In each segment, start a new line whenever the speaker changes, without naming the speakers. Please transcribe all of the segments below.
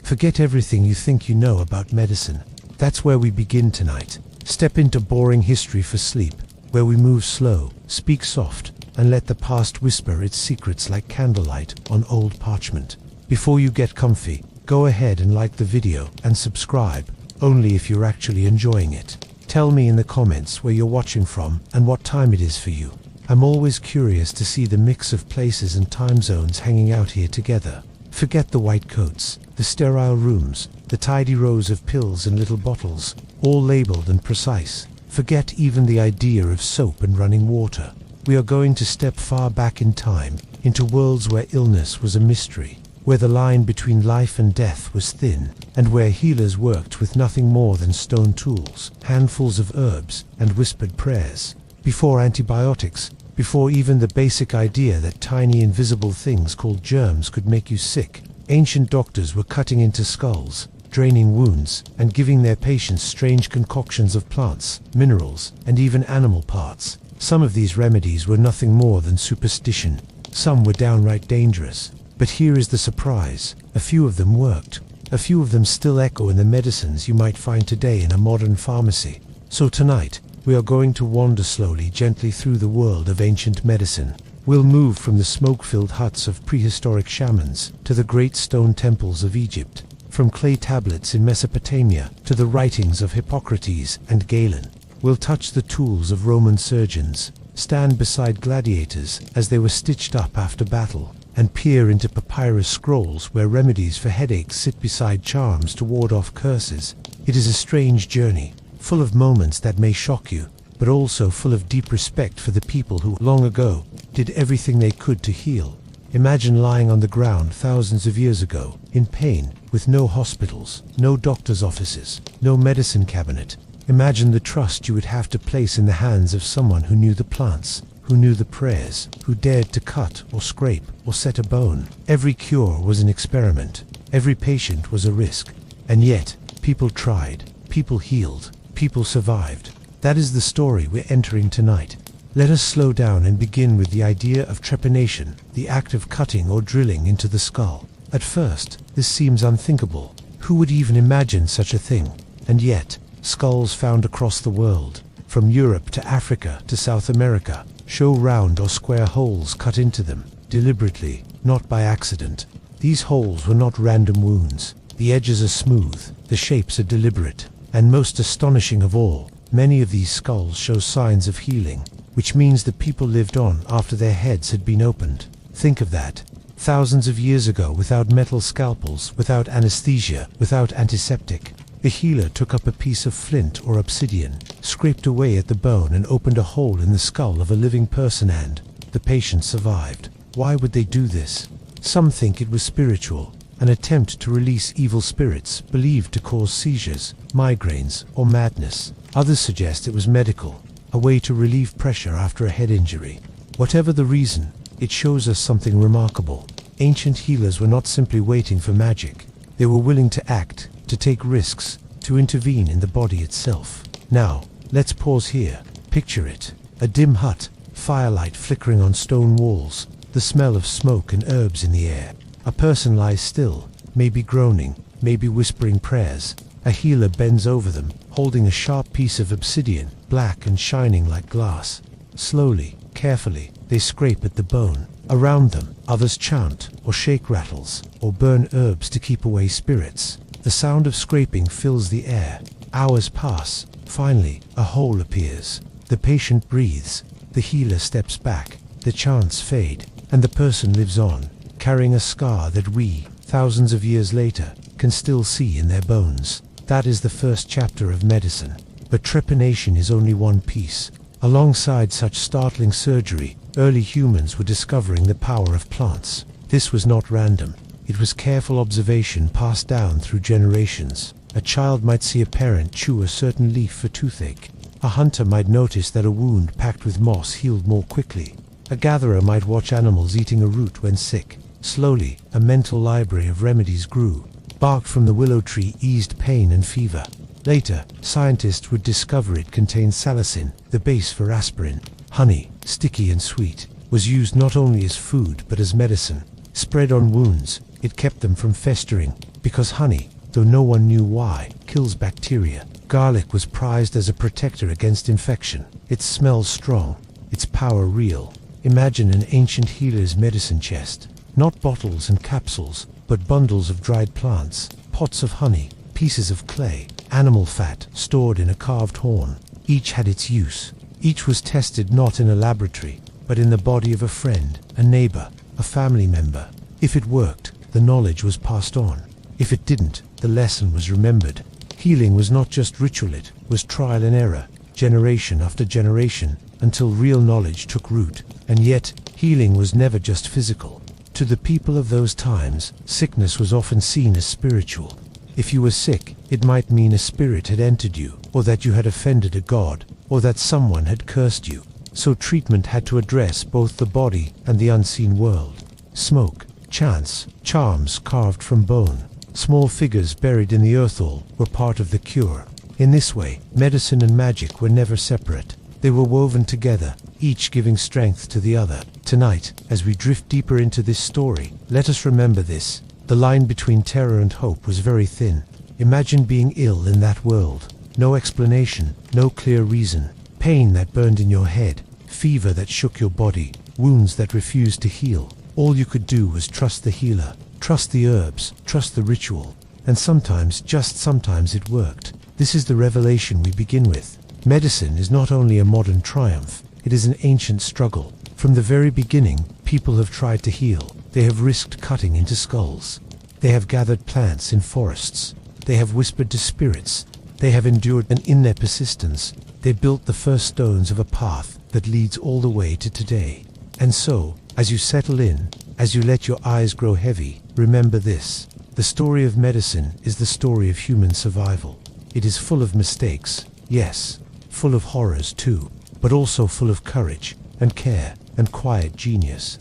Forget everything you think you know about medicine. That's where we begin tonight. Step into boring history for sleep, where we move slow, speak soft, and let the past whisper its secrets like candlelight on old parchment. Before you get comfy, go ahead and like the video and subscribe, only if you're actually enjoying it. Tell me in the comments where you're watching from and what time it is for you. I'm always curious to see the mix of places and time zones hanging out here together. Forget the white coats, the sterile rooms, the tidy rows of pills and little bottles, all labeled and precise. Forget even the idea of soap and running water. We are going to step far back in time, into worlds where illness was a mystery, where the line between life and death was thin, and where healers worked with nothing more than stone tools, handfuls of herbs, and whispered prayers. Before antibiotics, before even the basic idea that tiny invisible things called germs could make you sick, ancient doctors were cutting into skulls, draining wounds, and giving their patients strange concoctions of plants, minerals, and even animal parts. Some of these remedies were nothing more than superstition. Some were downright dangerous. But here is the surprise. A few of them worked. A few of them still echo in the medicines you might find today in a modern pharmacy. So tonight, we are going to wander slowly, gently through the world of ancient medicine. We'll move from the smoke-filled huts of prehistoric shamans to the great stone temples of Egypt, from clay tablets in Mesopotamia to the writings of Hippocrates and Galen. We'll touch the tools of Roman surgeons, stand beside gladiators as they were stitched up after battle, and peer into papyrus scrolls where remedies for headaches sit beside charms to ward off curses. It is a strange journey, full of moments that may shock you, but also full of deep respect for the people who, long ago, did everything they could to heal. Imagine lying on the ground thousands of years ago, in pain, with no hospitals, no doctor's offices, no medicine cabinet. Imagine the trust you would have to place in the hands of someone who knew the plants, who knew the prayers, who dared to cut or scrape or set a bone. Every cure was an experiment. Every patient was a risk. And yet, people tried, people healed, people survived. That is the story we're entering tonight. Let us slow down and begin with the idea of trepanation, the act of cutting or drilling into the skull. At first, this seems unthinkable. Who would even imagine such a thing? And yet, skulls found across the world, from Europe to Africa to South America, show round or square holes cut into them, deliberately, not by accident. These holes were not random wounds. The edges are smooth, the shapes are deliberate, and most astonishing of all, many of these skulls show signs of healing, which means that people lived on after their heads had been opened. Think of that. Thousands of years ago, without metal scalpels, without anesthesia, without antiseptic, a healer took up a piece of flint or obsidian, scraped away at the bone and opened a hole in the skull of a living person, and the patient survived. Why would they do this? Some think it was spiritual, an attempt to release evil spirits believed to cause seizures, migraines, or madness. Others suggest it was medical, a way to relieve pressure after a head injury. Whatever the reason, it shows us something remarkable. Ancient healers were not simply waiting for magic. They were willing to act, to take risks, to intervene in the body itself. Now, let's pause here. Picture it. A dim hut, firelight flickering on stone walls, the smell of smoke and herbs in the air. A person lies still, maybe groaning, maybe whispering prayers. A healer bends over them, holding a sharp piece of obsidian, black and shining like glass. Slowly, carefully, they scrape at the bone. Around them, others chant, or shake rattles, or burn herbs to keep away spirits. The sound of scraping fills the air. Hours pass. Finally, a hole appears. The patient breathes. The healer steps back. The chants fade, and the person lives on, carrying a scar that we, thousands of years later, can still see in their bones. That is the first chapter of medicine. But trepanation is only one piece. Alongside such startling surgery, early humans were discovering the power of plants. This was not random. It was careful observation passed down through generations. A child might see a parent chew a certain leaf for toothache. A hunter might notice that a wound packed with moss healed more quickly. A gatherer might watch animals eating a root when sick. Slowly, a mental library of remedies grew. Bark from the willow tree eased pain and fever. Later, scientists would discover it contained salicin, the base for aspirin. Honey, sticky and sweet, was used not only as food but as medicine. Spread on wounds, It kept them from festering, because honey, though no one knew why, kills bacteria. Garlic was prized as a protector against infection. Its smell strong, its power real. Imagine an ancient healer's medicine chest. Not bottles and capsules, but bundles of dried plants, pots of honey, pieces of clay, animal fat stored in a carved horn. Each had its use. Each was tested not in a laboratory, but in the body of a friend, a neighbor, a family member. If it worked, the knowledge was passed on. If it didn't, the lesson was remembered. Healing was not just ritual, it was trial and error, generation after generation, until real knowledge took root. And yet, healing was never just physical. To the people of those times, sickness was often seen as spiritual. If you were sick, it might mean a spirit had entered you, or that you had offended a god, or that someone had cursed you. So treatment had to address both the body and the unseen world. Smoke, chants, charms carved from bone, small figures buried in the earthall were part of the cure. In this way, medicine and magic were never separate. They were woven together, each giving strength to the other. Tonight, as we drift deeper into this story, let us remember this. The line between terror and hope was very thin. Imagine being ill in that world. No explanation, no clear reason. Pain that burned in your head, fever that shook your body, wounds that refused to heal. All you could do was trust the healer, trust the herbs, trust the ritual. And sometimes, just sometimes, it worked. This is the revelation we begin with. Medicine is not only a modern triumph, it is an ancient struggle. From the very beginning, people have tried to heal. They have risked cutting into skulls. They have gathered plants in forests. They have whispered to spirits. They have endured, and in their persistence, they built the first stones of a path that leads all the way to today. And so, as you settle in, as you let your eyes grow heavy, remember this. The story of medicine is the story of human survival. It is full of mistakes, yes, full of horrors too, but also full of courage and care and quiet genius.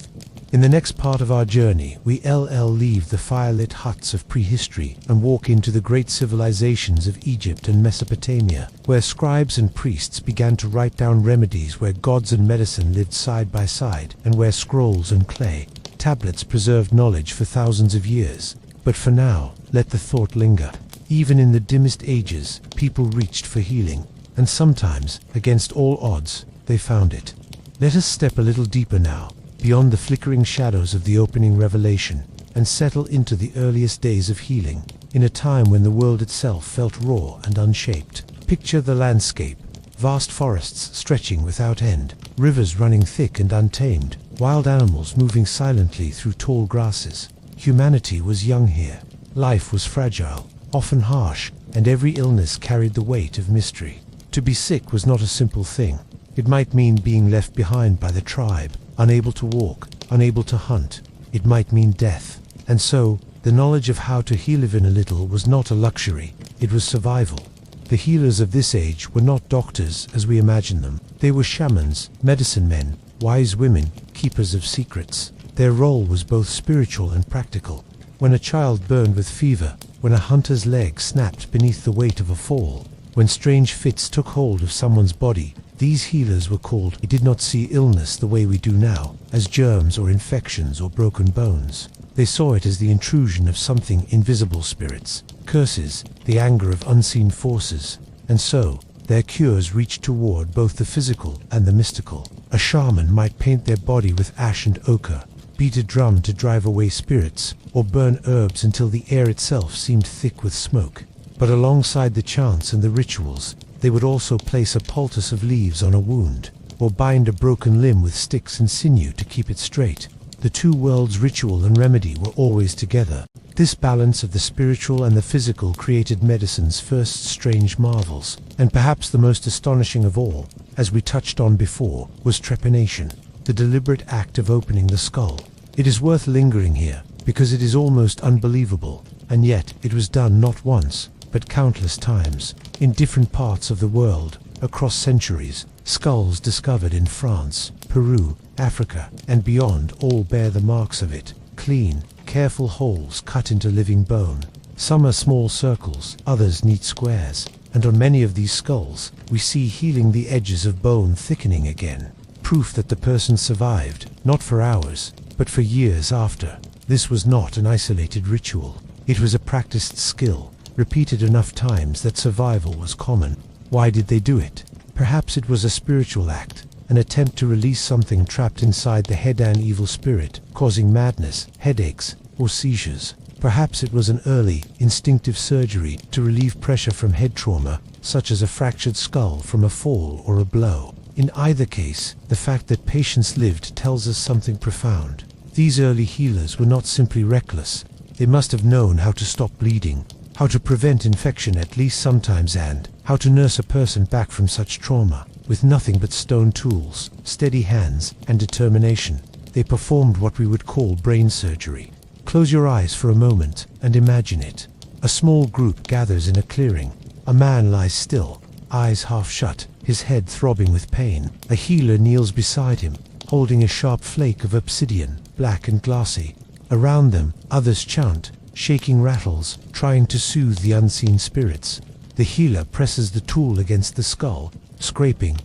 In the next part of our journey, we leave the fire-lit huts of prehistory and walk into the great civilizations of Egypt and Mesopotamia, where scribes and priests began to write down remedies, where gods and medicine lived side by side, and where scrolls and clay, tablets preserved knowledge for thousands of years. But for now, let the thought linger. Even in the dimmest ages, people reached for healing, and sometimes, against all odds, they found it. Let us step a little deeper now, beyond the flickering shadows of the opening revelation, and settle into the earliest days of healing, in a time when the world itself felt raw and unshaped. Picture the landscape: vast forests stretching without end, rivers running thick and untamed, wild animals moving silently through tall grasses. Humanity was young here. Life was fragile, often harsh, and every illness carried the weight of mystery. To be sick was not a simple thing. It might mean being left behind by the tribe, unable to walk, unable to hunt. It might mean death. And so, the knowledge of how to heal even a little was not a luxury, it was survival. The healers of this age were not doctors as we imagine them. They were shamans, medicine men, wise women, keepers of secrets. Their role was both spiritual and practical. When a child burned with fever, when a hunter's leg snapped beneath the weight of a fall, when strange fits took hold of someone's body, these healers were called. They did not see illness the way we do now, as germs or infections or broken bones. They saw it as the intrusion of something invisible: spirits, curses, the anger of unseen forces. And so, their cures reached toward both the physical and the mystical. A shaman might paint their body with ash and ochre, beat a drum to drive away spirits, or burn herbs until the air itself seemed thick with smoke. But alongside the chants and the rituals, they would also place a poultice of leaves on a wound, or bind a broken limb with sticks and sinew to keep it straight. The two worlds, ritual and remedy, were always together. This balance of the spiritual and the physical created medicine's first strange marvels. And perhaps the most astonishing of all, as we touched on before, was trepanation, the deliberate act of opening the skull. It is worth lingering here, because it is almost unbelievable, and yet it was done not once, but countless times, in different parts of the world, across centuries. Skulls discovered in France, Peru, Africa, and beyond all bear the marks of it. Clean, careful holes cut into living bone. Some are small circles, others neat squares, and on many of these skulls, we see healing the edges of bone thickening again. Proof that the person survived, not for hours, but for years after. This was not an isolated ritual. It was a practiced skill, repeated enough times that survival was common. Why did they do it? Perhaps it was a spiritual act, an attempt to release something trapped inside the head, an evil spirit, causing madness, headaches, or seizures. Perhaps it was an early, instinctive surgery to relieve pressure from head trauma, such as a fractured skull from a fall or a blow. In either case, the fact that patients lived tells us something profound. These early healers were not simply reckless. They must have known how to stop bleeding, how to prevent infection at least sometimes, and how to nurse a person back from such trauma. With nothing but stone tools, steady hands, and determination, they performed what we would call brain surgery. Close your eyes for a moment and imagine it. A small group gathers in a clearing. A man lies still, eyes half shut, his head throbbing with pain. A healer kneels beside him, holding a sharp flake of obsidian, black and glassy. Around them, others chant, shaking rattles, trying to soothe the unseen spirits. The healer presses the tool against the skull, scraping,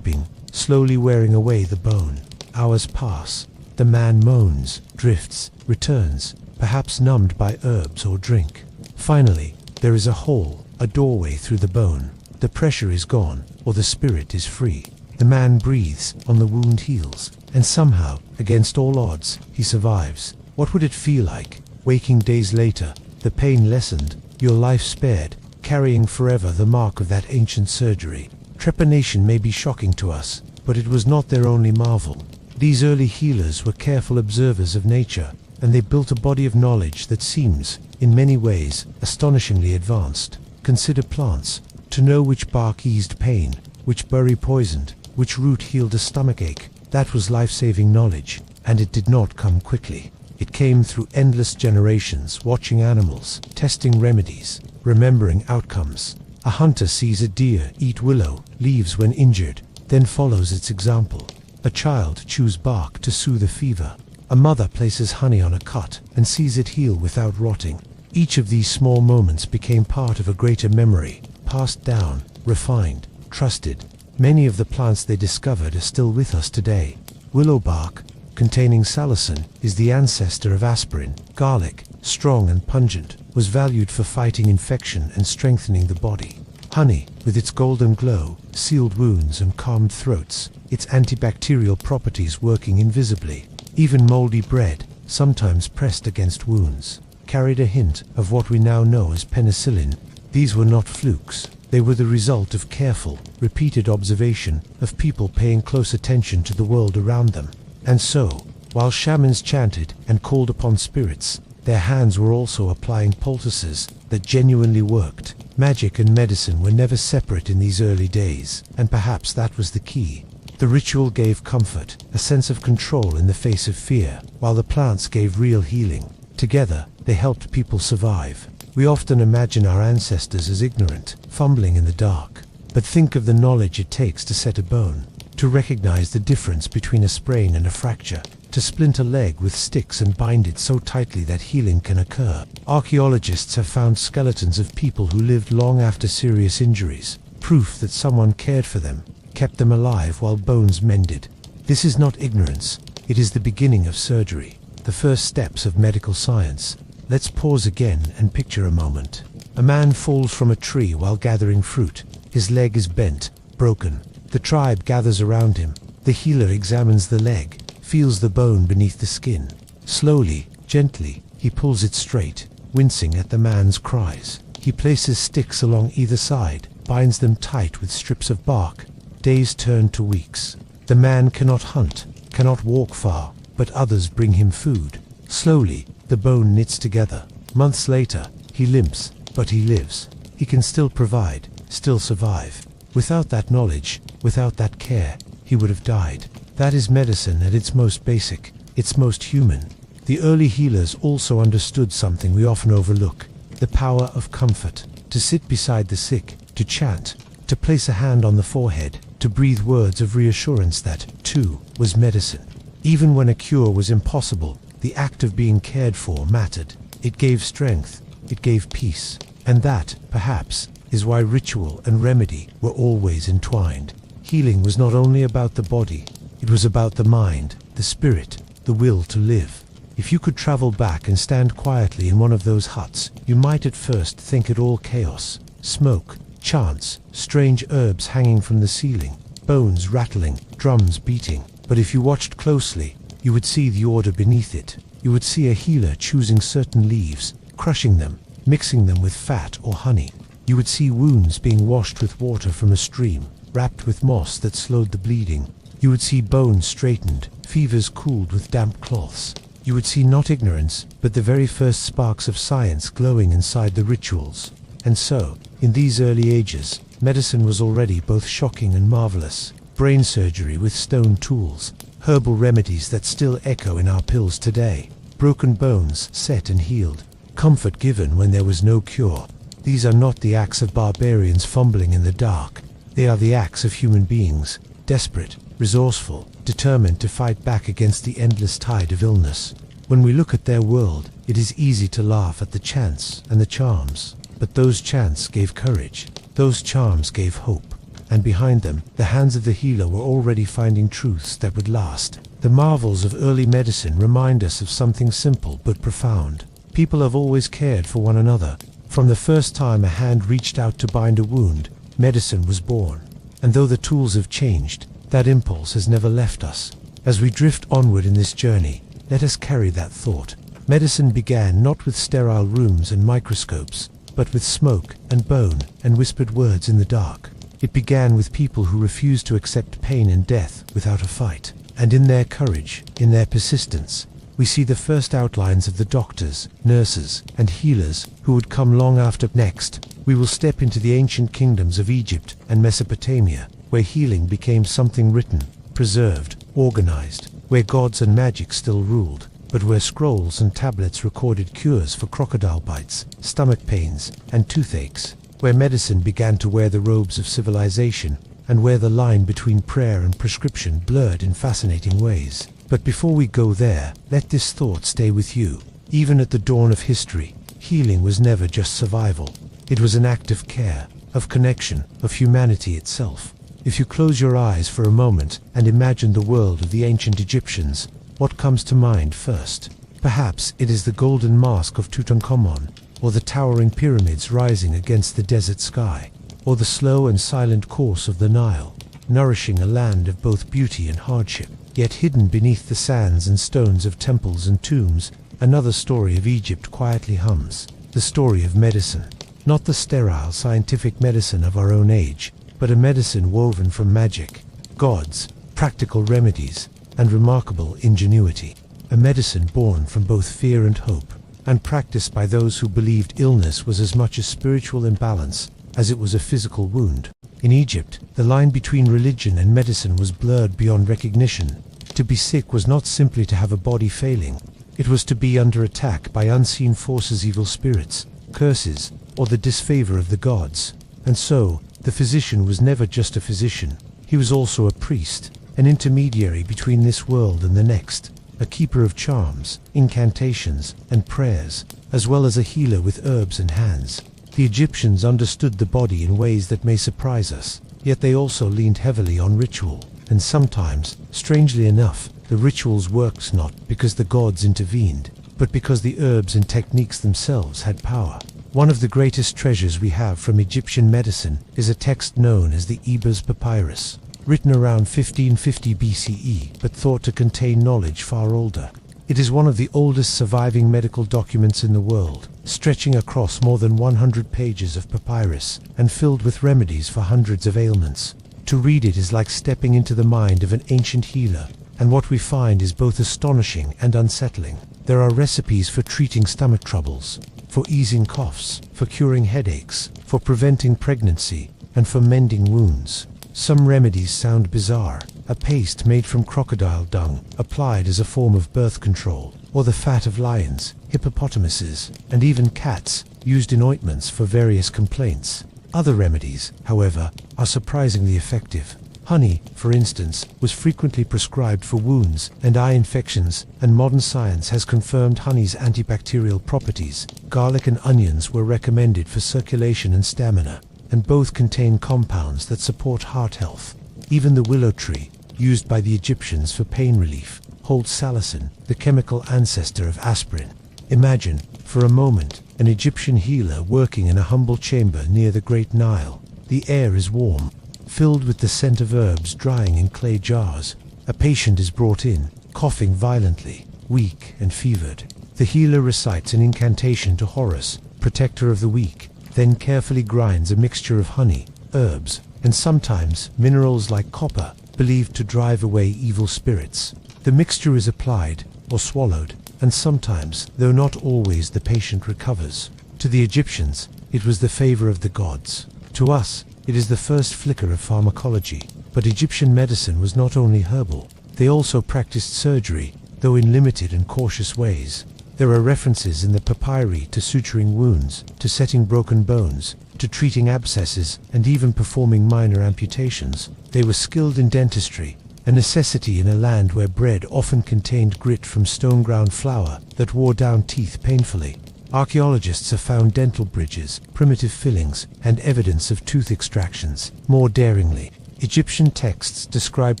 slowly wearing away the bone. Hours pass. The man moans, drifts, returns, perhaps numbed by herbs or drink. Finally, there is a hole, a doorway through the bone. The pressure is gone, or the spirit is free. The man breathes, on the wound heals, and somehow, against all odds, he survives. What would it feel like? Waking days later, the pain lessened, your life spared, carrying forever the mark of that ancient surgery. Trepanation may be shocking to us, but it was not their only marvel. These early healers were careful observers of nature, and they built a body of knowledge that seems, in many ways, astonishingly advanced. Consider plants. To know which bark eased pain, which berry poisoned, which root healed a stomachache, that was life-saving knowledge, and it did not come quickly. It came through endless generations, watching animals, testing remedies, remembering outcomes. A hunter sees a deer eat willow leaves when injured, then follows its example. A child chews bark to soothe a fever. A mother places honey on a cut and sees it heal without rotting. Each of these small moments became part of a greater memory, passed down, refined, trusted. Many of the plants they discovered are still with us today. Willow bark, containing salicin, is the ancestor of aspirin. Garlic, strong and pungent, was valued for fighting infection and strengthening the body. Honey, with its golden glow, sealed wounds and calmed throats, its antibacterial properties working invisibly. Even moldy bread, sometimes pressed against wounds, carried a hint of what we now know as penicillin. These were not flukes. They were the result of careful, repeated observation of people paying close attention to the world around them. And so, while shamans chanted and called upon spirits, their hands were also applying poultices that genuinely worked. Magic and medicine were never separate in these early days, and perhaps that was the key. The ritual gave comfort, a sense of control in the face of fear, while the plants gave real healing. Together, they helped people survive. We often imagine our ancestors as ignorant, fumbling in the dark. But think of the knowledge it takes to set a bone, to recognize the difference between a sprain and a fracture, to splint a leg with sticks and bind it so tightly that healing can occur. Archaeologists have found skeletons of people who lived long after serious injuries, proof that someone cared for them, kept them alive while bones mended. This is not ignorance, it is the beginning of surgery, the first steps of medical science. Let's pause again and picture a moment. A man falls from a tree while gathering fruit. His leg is bent, broken. The tribe gathers around him. The healer examines the leg, feels the bone beneath the skin. Slowly, gently, he pulls it straight, wincing at the man's cries. He places sticks along either side, binds them tight with strips of bark. Days turn to weeks. The man cannot hunt, cannot walk far, but others bring him food. Slowly, the bone knits together. Months later, he limps, but he lives. He can still provide, still survive. Without that knowledge, without that care, he would have died. That is medicine at its most basic, its most human. The early healers also understood something we often overlook, the power of comfort. To sit beside the sick, to chant, to place a hand on the forehead, to breathe words of reassurance that, too, was medicine. Even when a cure was impossible, the act of being cared for mattered. It gave strength, it gave peace. And that, perhaps, is why ritual and remedy were always entwined. Healing was not only about the body, it was about the mind, the spirit, the will to live. If you could travel back and stand quietly in one of those huts, you might at first think it all chaos. Smoke, chants, strange herbs hanging from the ceiling, bones rattling, drums beating. But if you watched closely, you would see the order beneath it. You would see a healer choosing certain leaves, crushing them, mixing them with fat or honey. You would see wounds being washed with water from a stream, wrapped with moss that slowed the bleeding. You would see bones straightened, fevers cooled with damp cloths. You would see not ignorance, but the very first sparks of science glowing inside the rituals. And so, in these early ages, medicine was already both shocking and marvelous. Brain surgery with stone tools, herbal remedies that still echo in our pills today, broken bones set and healed, comfort given when there was no cure. These are not the acts of barbarians fumbling in the dark. They are the acts of human beings, desperate, resourceful, determined to fight back against the endless tide of illness. When we look at their world, it is easy to laugh at the chants and the charms. But those chants gave courage, those charms gave hope, and behind them, the hands of the healer were already finding truths that would last. The marvels of early medicine remind us of something simple but profound. People have always cared for one another. From the first time a hand reached out to bind a wound, medicine was born. And though the tools have changed, that impulse has never left us. As we drift onward in this journey, let us carry that thought. Medicine began not with sterile rooms and microscopes, but with smoke and bone and whispered words in the dark. It began with people who refused to accept pain and death without a fight. And in their courage, in their persistence, we see the first outlines of the doctors, nurses, and healers who would come long after. Next, we will step into the ancient kingdoms of Egypt and Mesopotamia, where healing became something written, preserved, organized, where gods and magic still ruled, but where scrolls and tablets recorded cures for crocodile bites, stomach pains, and toothaches, where medicine began to wear the robes of civilization, and where the line between prayer and prescription blurred in fascinating ways. But before we go there, let this thought stay with you. Even at the dawn of history, healing was never just survival. It was an act of care, of connection, of humanity itself. If you close your eyes for a moment and imagine the world of the ancient Egyptians, what comes to mind first? Perhaps it is the golden mask of Tutankhamun, or the towering pyramids rising against the desert sky, or the slow and silent course of the Nile, nourishing a land of both beauty and hardship. Yet hidden beneath the sands and stones of temples and tombs, another story of Egypt quietly hums, the story of medicine. Not the sterile scientific medicine of our own age, but a medicine woven from magic, gods, practical remedies, and remarkable ingenuity. A medicine born from both fear and hope, and practiced by those who believed illness was as much a spiritual imbalance as it was a physical wound. In Egypt, the line between religion and medicine was blurred beyond recognition. To be sick was not simply to have a body failing. It was to be under attack by unseen forces, evil spirits, curses, or the disfavor of the gods. And so, the physician was never just a physician. He was also a priest, an intermediary between this world and the next, a keeper of charms, incantations, and prayers, as well as a healer with herbs and hands. The Egyptians understood the body in ways that may surprise us, yet they also leaned heavily on ritual. And sometimes, strangely enough, the rituals worked not because the gods intervened, but because the herbs and techniques themselves had power. One of the greatest treasures we have from Egyptian medicine is a text known as the Ebers Papyrus, written around 1550 BCE, but thought to contain knowledge far older. It is one of the oldest surviving medical documents in the world, stretching across more than 100 pages of papyrus and filled with remedies for hundreds of ailments. To read it is like stepping into the mind of an ancient healer, and what we find is both astonishing and unsettling. There are recipes for treating stomach troubles, for easing coughs, for curing headaches, for preventing pregnancy, and for mending wounds. Some remedies sound bizarre: a paste made from crocodile dung, applied as a form of birth control, or the fat of lions, hippopotamuses, and even cats, used in ointments for various complaints. Other remedies, however, are surprisingly effective. Honey, for instance, was frequently prescribed for wounds and eye infections, and modern science has confirmed honey's antibacterial properties. Garlic and onions were recommended for circulation and stamina, and both contain compounds that support heart health. Even the willow tree, used by the Egyptians for pain relief, hold salicin, the chemical ancestor of aspirin. Imagine, for a moment, an Egyptian healer working in a humble chamber near the Great Nile. The air is warm, filled with the scent of herbs drying in clay jars. A patient is brought in, coughing violently, weak and fevered. The healer recites an incantation to Horus, protector of the weak, then carefully grinds a mixture of honey, herbs, and sometimes minerals like copper, believed to drive away evil spirits. The mixture is applied, or swallowed, and sometimes, though not always, the patient recovers. To the Egyptians, it was the favor of the gods. To us, it is the first flicker of pharmacology. But Egyptian medicine was not only herbal, they also practiced surgery, though in limited and cautious ways. There are references in the papyri to suturing wounds, to setting broken bones, to treating abscesses, and even performing minor amputations. They were skilled in dentistry, a necessity in a land where bread often contained grit from stone-ground flour that wore down teeth painfully. Archaeologists have found dental bridges, primitive fillings, and evidence of tooth extractions. More daringly, Egyptian texts describe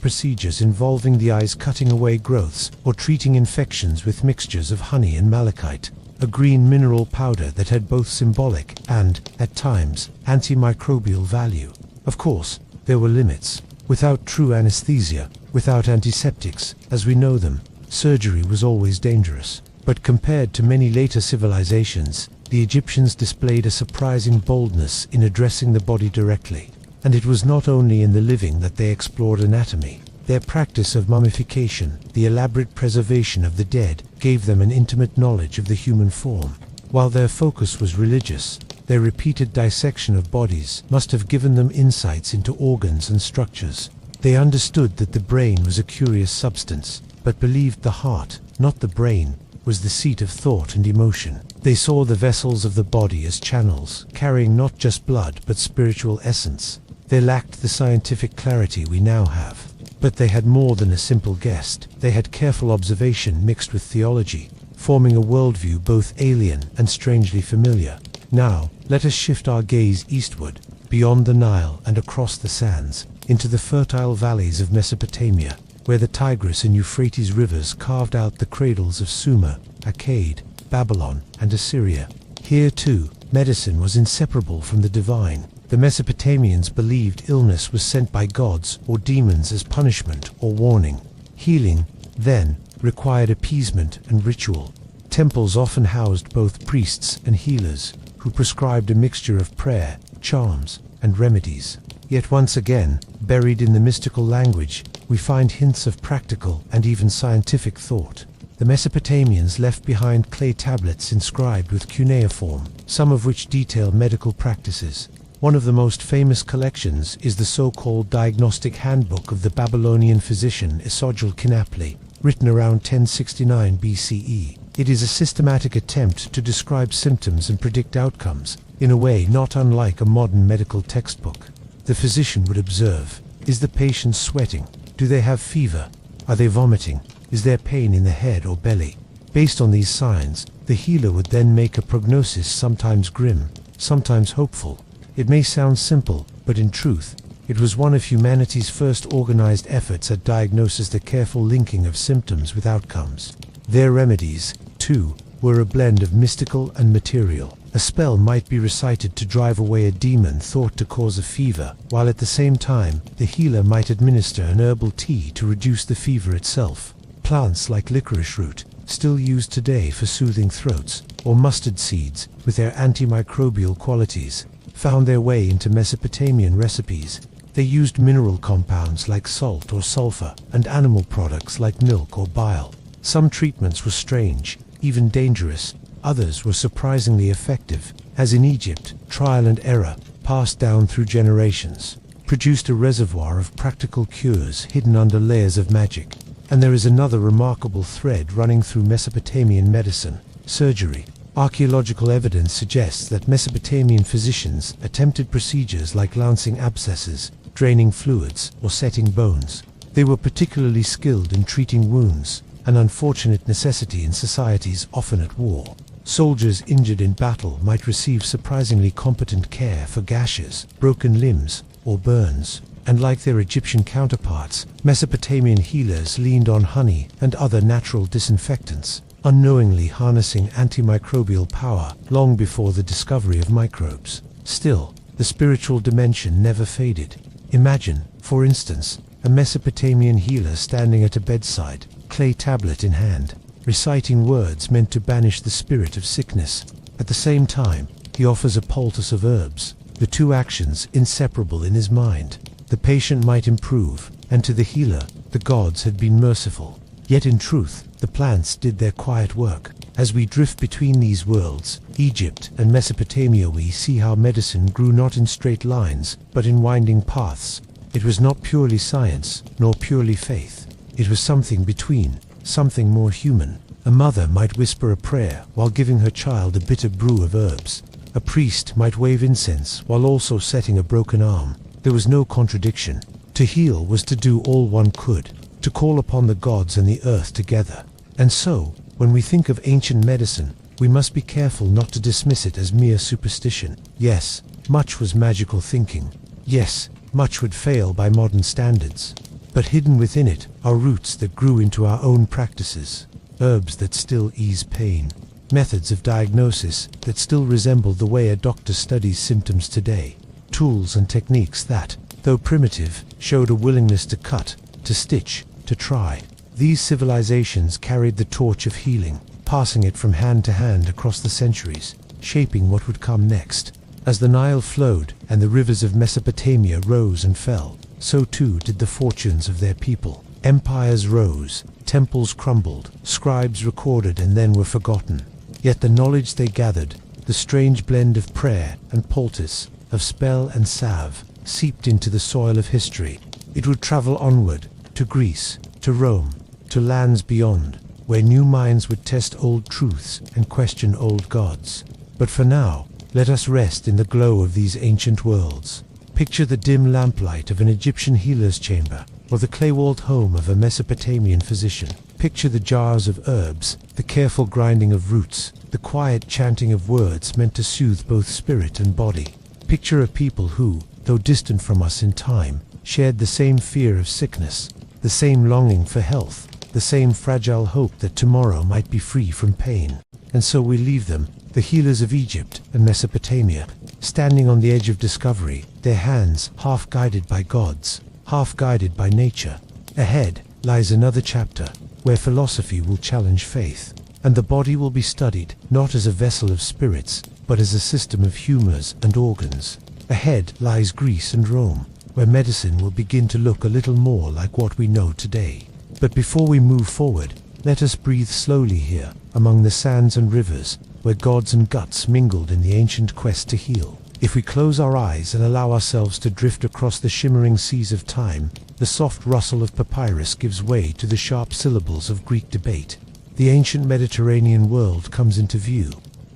procedures involving the eyes cutting away growths or treating infections with mixtures of honey and malachite, a green mineral powder that had both symbolic and, at times, antimicrobial value. Of course, there were limits. Without true anesthesia, without antiseptics, as we know them, surgery was always dangerous. But compared to many later civilizations, the Egyptians displayed a surprising boldness in addressing the body directly. And it was not only in the living that they explored anatomy. Their practice of mummification, the elaborate preservation of the dead, gave them an intimate knowledge of the human form. While their focus was religious, their repeated dissection of bodies must have given them insights into organs and structures. They understood that the brain was a curious substance, but believed the heart, not the brain, was the seat of thought and emotion. They saw the vessels of the body as channels, carrying not just blood but spiritual essence. They lacked the scientific clarity we now have. But they had more than a simple guess. They had careful observation mixed with theology, forming a worldview both alien and strangely familiar. Now, let us shift our gaze eastward, beyond the Nile and across the sands, into the fertile valleys of Mesopotamia, where the Tigris and Euphrates rivers carved out the cradles of Sumer, Akkad, Babylon, and Assyria. Here, too, medicine was inseparable from the divine. The Mesopotamians believed illness was sent by gods or demons as punishment or warning. Healing, then, required appeasement and ritual. Temples often housed both priests and healers, who prescribed a mixture of prayer, charms, and remedies. Yet once again, buried in the mystical language, we find hints of practical and even scientific thought. The Mesopotamians left behind clay tablets inscribed with cuneiform, some of which detail medical practices. One of the most famous collections is the so-called Diagnostic Handbook of the Babylonian physician Esogil-Kinapli, written around 1069 BCE. It is a systematic attempt to describe symptoms and predict outcomes, in a way not unlike a modern medical textbook. The physician would observe: is the patient sweating? Do they have fever? Are they vomiting? Is there pain in the head or belly? Based on these signs, the healer would then make a prognosis, sometimes grim, sometimes hopeful. It may sound simple, but in truth, it was one of humanity's first organized efforts at diagnosis, the careful linking of symptoms with outcomes. Their remedies, too, were a blend of mystical and material. A spell might be recited to drive away a demon thought to cause a fever, while at the same time, the healer might administer an herbal tea to reduce the fever itself. Plants like licorice root, still used today for soothing throats, or mustard seeds, with their antimicrobial qualities, found their way into Mesopotamian recipes. They used mineral compounds like salt or sulfur, and animal products like milk or bile. Some treatments were strange, even dangerous. Others were surprisingly effective, as in Egypt, trial and error, passed down through generations, produced a reservoir of practical cures hidden under layers of magic. And there is another remarkable thread running through Mesopotamian medicine: surgery. Archaeological evidence suggests that Mesopotamian physicians attempted procedures like lancing abscesses, draining fluids, or setting bones. They were particularly skilled in treating wounds, an unfortunate necessity in societies often at war. Soldiers injured in battle might receive surprisingly competent care for gashes, broken limbs, or burns. And like their Egyptian counterparts, Mesopotamian healers leaned on honey and other natural disinfectants, unknowingly harnessing antimicrobial power long before the discovery of microbes. Still, the spiritual dimension never faded. Imagine, for instance, a Mesopotamian healer standing at a bedside, clay tablet in hand, reciting words meant to banish the spirit of sickness. At the same time, he offers a poultice of herbs, the two actions inseparable in his mind. The patient might improve, and to the healer, the gods had been merciful. Yet in truth, the plants did their quiet work. As we drift between these worlds, Egypt and Mesopotamia, we see how medicine grew not in straight lines, but in winding paths. It was not purely science, nor purely faith. It was something between, something more human. A mother might whisper a prayer while giving her child a bitter brew of herbs. A priest might wave incense while also setting a broken arm. There was no contradiction. To heal was to do all one could, to call upon the gods and the earth together. And so, when we think of ancient medicine, we must be careful not to dismiss it as mere superstition. Yes, much was magical thinking. Yes, much would fail by modern standards. But hidden within it are roots that grew into our own practices, herbs that still ease pain, methods of diagnosis that still resemble the way a doctor studies symptoms today, tools and techniques that, though primitive, showed a willingness to cut, to stitch, to try. These civilizations carried the torch of healing, passing it from hand to hand across the centuries, shaping what would come next. As the Nile flowed and the rivers of Mesopotamia rose and fell, so too did the fortunes of their people. Empires rose, temples crumbled, scribes recorded and then were forgotten. Yet the knowledge they gathered, the strange blend of prayer and poultice, of spell and salve, seeped into the soil of history. It would travel onward, to Greece, to Rome, to lands beyond, where new minds would test old truths and question old gods. But for now, let us rest in the glow of these ancient worlds. Picture the dim lamplight of an Egyptian healer's chamber, or the clay-walled home of a Mesopotamian physician. Picture the jars of herbs, the careful grinding of roots, the quiet chanting of words meant to soothe both spirit and body. Picture a people who, though distant from us in time, shared the same fear of sickness, the same longing for health, the same fragile hope that tomorrow might be free from pain. And so we leave them, the healers of Egypt and Mesopotamia, standing on the edge of discovery, their hands half guided by gods, half guided by nature. Ahead lies another chapter, where philosophy will challenge faith, and the body will be studied not as a vessel of spirits, but as a system of humors and organs. Ahead lies Greece and Rome, where medicine will begin to look a little more like what we know today. But before we move forward, let us breathe slowly here, among the sands and rivers, where gods and guts mingled in the ancient quest to heal. If we close our eyes and allow ourselves to drift across the shimmering seas of time, the soft rustle of papyrus gives way to the sharp syllables of Greek debate. The ancient Mediterranean world comes into view,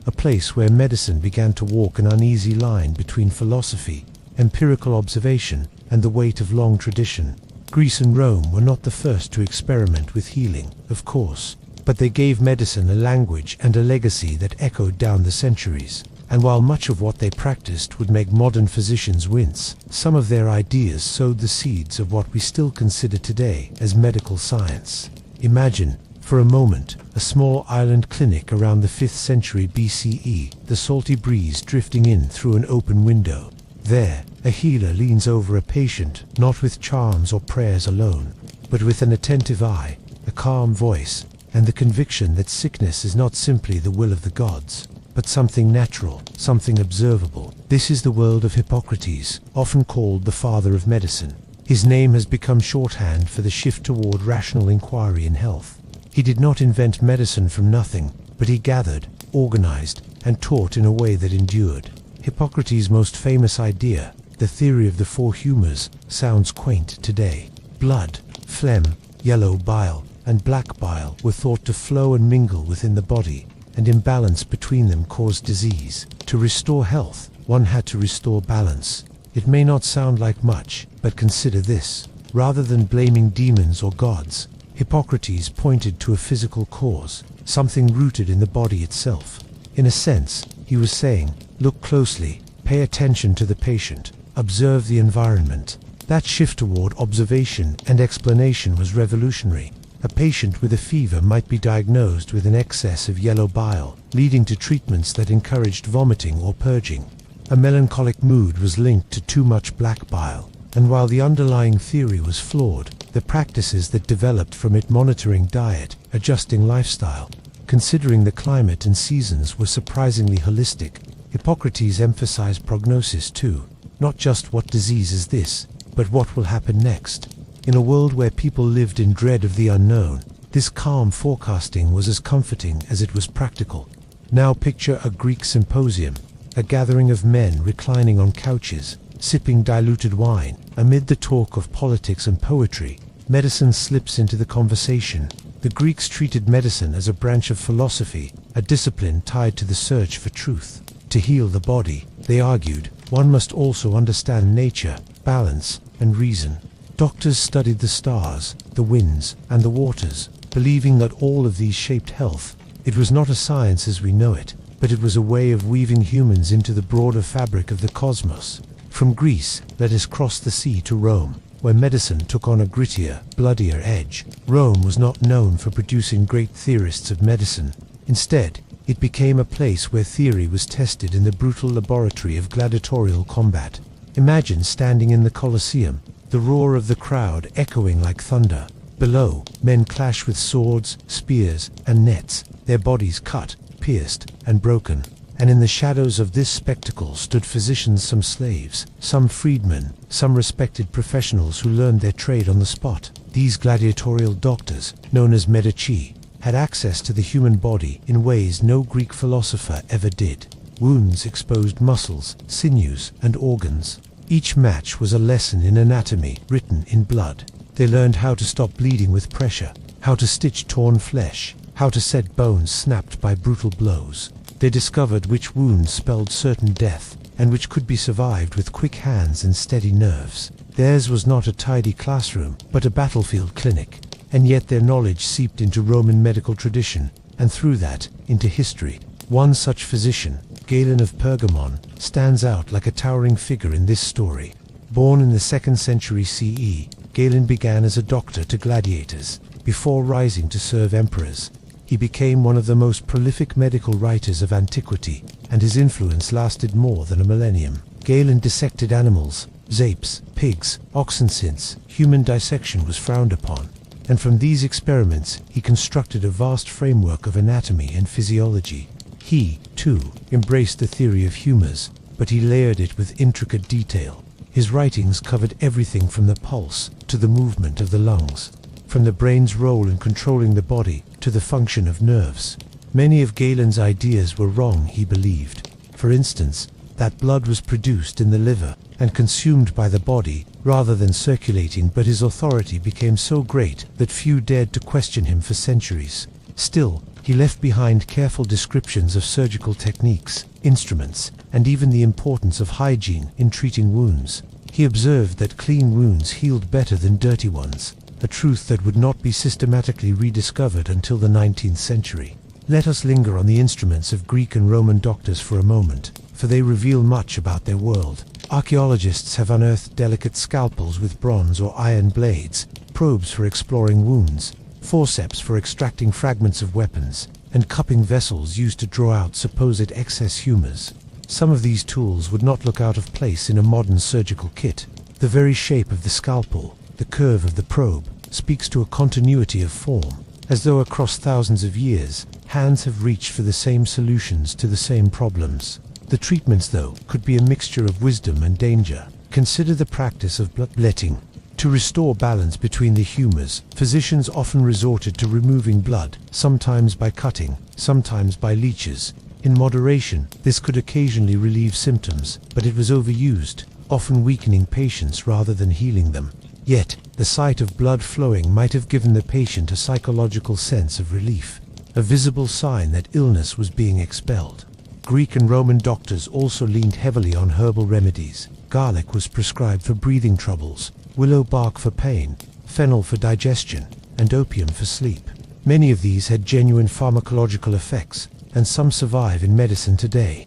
a place where medicine began to walk an uneasy line between philosophy, empirical observation, and the weight of long tradition. Greece and Rome were not the first to experiment with healing, of course, but they gave medicine a language and a legacy that echoed down the centuries. And while much of what they practiced would make modern physicians wince, some of their ideas sowed the seeds of what we still consider today as medical science. Imagine, for a moment, a small island clinic around the 5th century BCE, the salty breeze drifting in through an open window. There, a healer leans over a patient, not with charms or prayers alone, but with an attentive eye, a calm voice, and the conviction that sickness is not simply the will of the gods, but something natural, something observable. This is the world of Hippocrates, often called the father of medicine. His name has become shorthand for the shift toward rational inquiry in health. He did not invent medicine from nothing, but he gathered, organized, and taught in a way that endured. Hippocrates' most famous idea, the theory of the four humors, sounds quaint today. Blood, phlegm, yellow bile, and black bile were thought to flow and mingle within the body, and imbalance between them caused disease. To restore health, one had to restore balance. It may not sound like much, but consider this. Rather than blaming demons or gods, Hippocrates pointed to a physical cause, something rooted in the body itself. In a sense, he was saying, look closely, pay attention to the patient, observe the environment. That shift toward observation and explanation was revolutionary. A patient with a fever might be diagnosed with an excess of yellow bile, leading to treatments that encouraged vomiting or purging. A melancholic mood was linked to too much black bile, and while the underlying theory was flawed, the practices that developed from it, monitoring diet, adjusting lifestyle, considering the climate and seasons, were surprisingly holistic. Hippocrates emphasized prognosis too, not just what disease is this, but what will happen next. In a world where people lived in dread of the unknown, this calm forecasting was as comforting as it was practical. Now picture a Greek symposium, a gathering of men reclining on couches, sipping diluted wine. Amid the talk of politics and poetry, medicine slips into the conversation. The Greeks treated medicine as a branch of philosophy, a discipline tied to the search for truth. To heal the body, they argued, one must also understand nature, balance, and reason. Doctors studied the stars, the winds, and the waters, believing that all of these shaped health. It was not a science as we know it, but it was a way of weaving humans into the broader fabric of the cosmos. From Greece, let us cross the sea to Rome, where medicine took on a grittier, bloodier edge. Rome was not known for producing great theorists of medicine. Instead, it became a place where theory was tested in the brutal laboratory of gladiatorial combat. Imagine standing in the Colosseum, the roar of the crowd echoing like thunder. Below, men clash with swords, spears, and nets, their bodies cut, pierced, and broken. And in the shadows of this spectacle stood physicians, some slaves, some freedmen, some respected professionals who learned their trade on the spot. These gladiatorial doctors, known as medici, had access to the human body in ways no Greek philosopher ever did. Wounds exposed muscles, sinews, and organs. Each match was a lesson in anatomy, written in blood. They learned how to stop bleeding with pressure, how to stitch torn flesh, how to set bones snapped by brutal blows. They discovered which wounds spelled certain death, and which could be survived with quick hands and steady nerves. Theirs was not a tidy classroom, but a battlefield clinic, and yet their knowledge seeped into Roman medical tradition, and through that, into history. One such physician, Galen of Pergamon, stands out like a towering figure in this story. Born in the 2nd century CE, Galen began as a doctor to gladiators, before rising to serve emperors. He became one of the most prolific medical writers of antiquity, and his influence lasted more than a millennium. Galen dissected animals, apes, pigs, oxen, since human dissection was frowned upon. And from these experiments, he constructed a vast framework of anatomy and physiology. He, too, embraced the theory of humors, but he layered it with intricate detail. His writings covered everything from the pulse to the movement of the lungs, from the brain's role in controlling the body to the function of nerves. Many of Galen's ideas were wrong, he believed. For instance, that blood was produced in the liver and consumed by the body rather than circulating, but his authority became so great that few dared to question him for centuries. Still, he left behind careful descriptions of surgical techniques, instruments, and even the importance of hygiene in treating wounds. He observed that clean wounds healed better than dirty ones, a truth that would not be systematically rediscovered until the 19th century. Let us linger on the instruments of Greek and Roman doctors for a moment, for they reveal much about their world. Archaeologists have unearthed delicate scalpels with bronze or iron blades, probes for exploring wounds, forceps for extracting fragments of weapons, and cupping vessels used to draw out supposed excess humors. Some of these tools would not look out of place in a modern surgical kit. The very shape of the scalpel, the curve of the probe, speaks to a continuity of form, as though across thousands of years, hands have reached for the same solutions to the same problems. The treatments, though, could be a mixture of wisdom and danger. Consider the practice of bloodletting. To restore balance between the humors, physicians often resorted to removing blood, sometimes by cutting, sometimes by leeches. In moderation, this could occasionally relieve symptoms, but it was overused, often weakening patients rather than healing them. Yet, the sight of blood flowing might have given the patient a psychological sense of relief, a visible sign that illness was being expelled. Greek and Roman doctors also leaned heavily on herbal remedies. Garlic was prescribed for breathing troubles, willow bark for pain, fennel for digestion, and opium for sleep. Many of these had genuine pharmacological effects, and some survive in medicine today.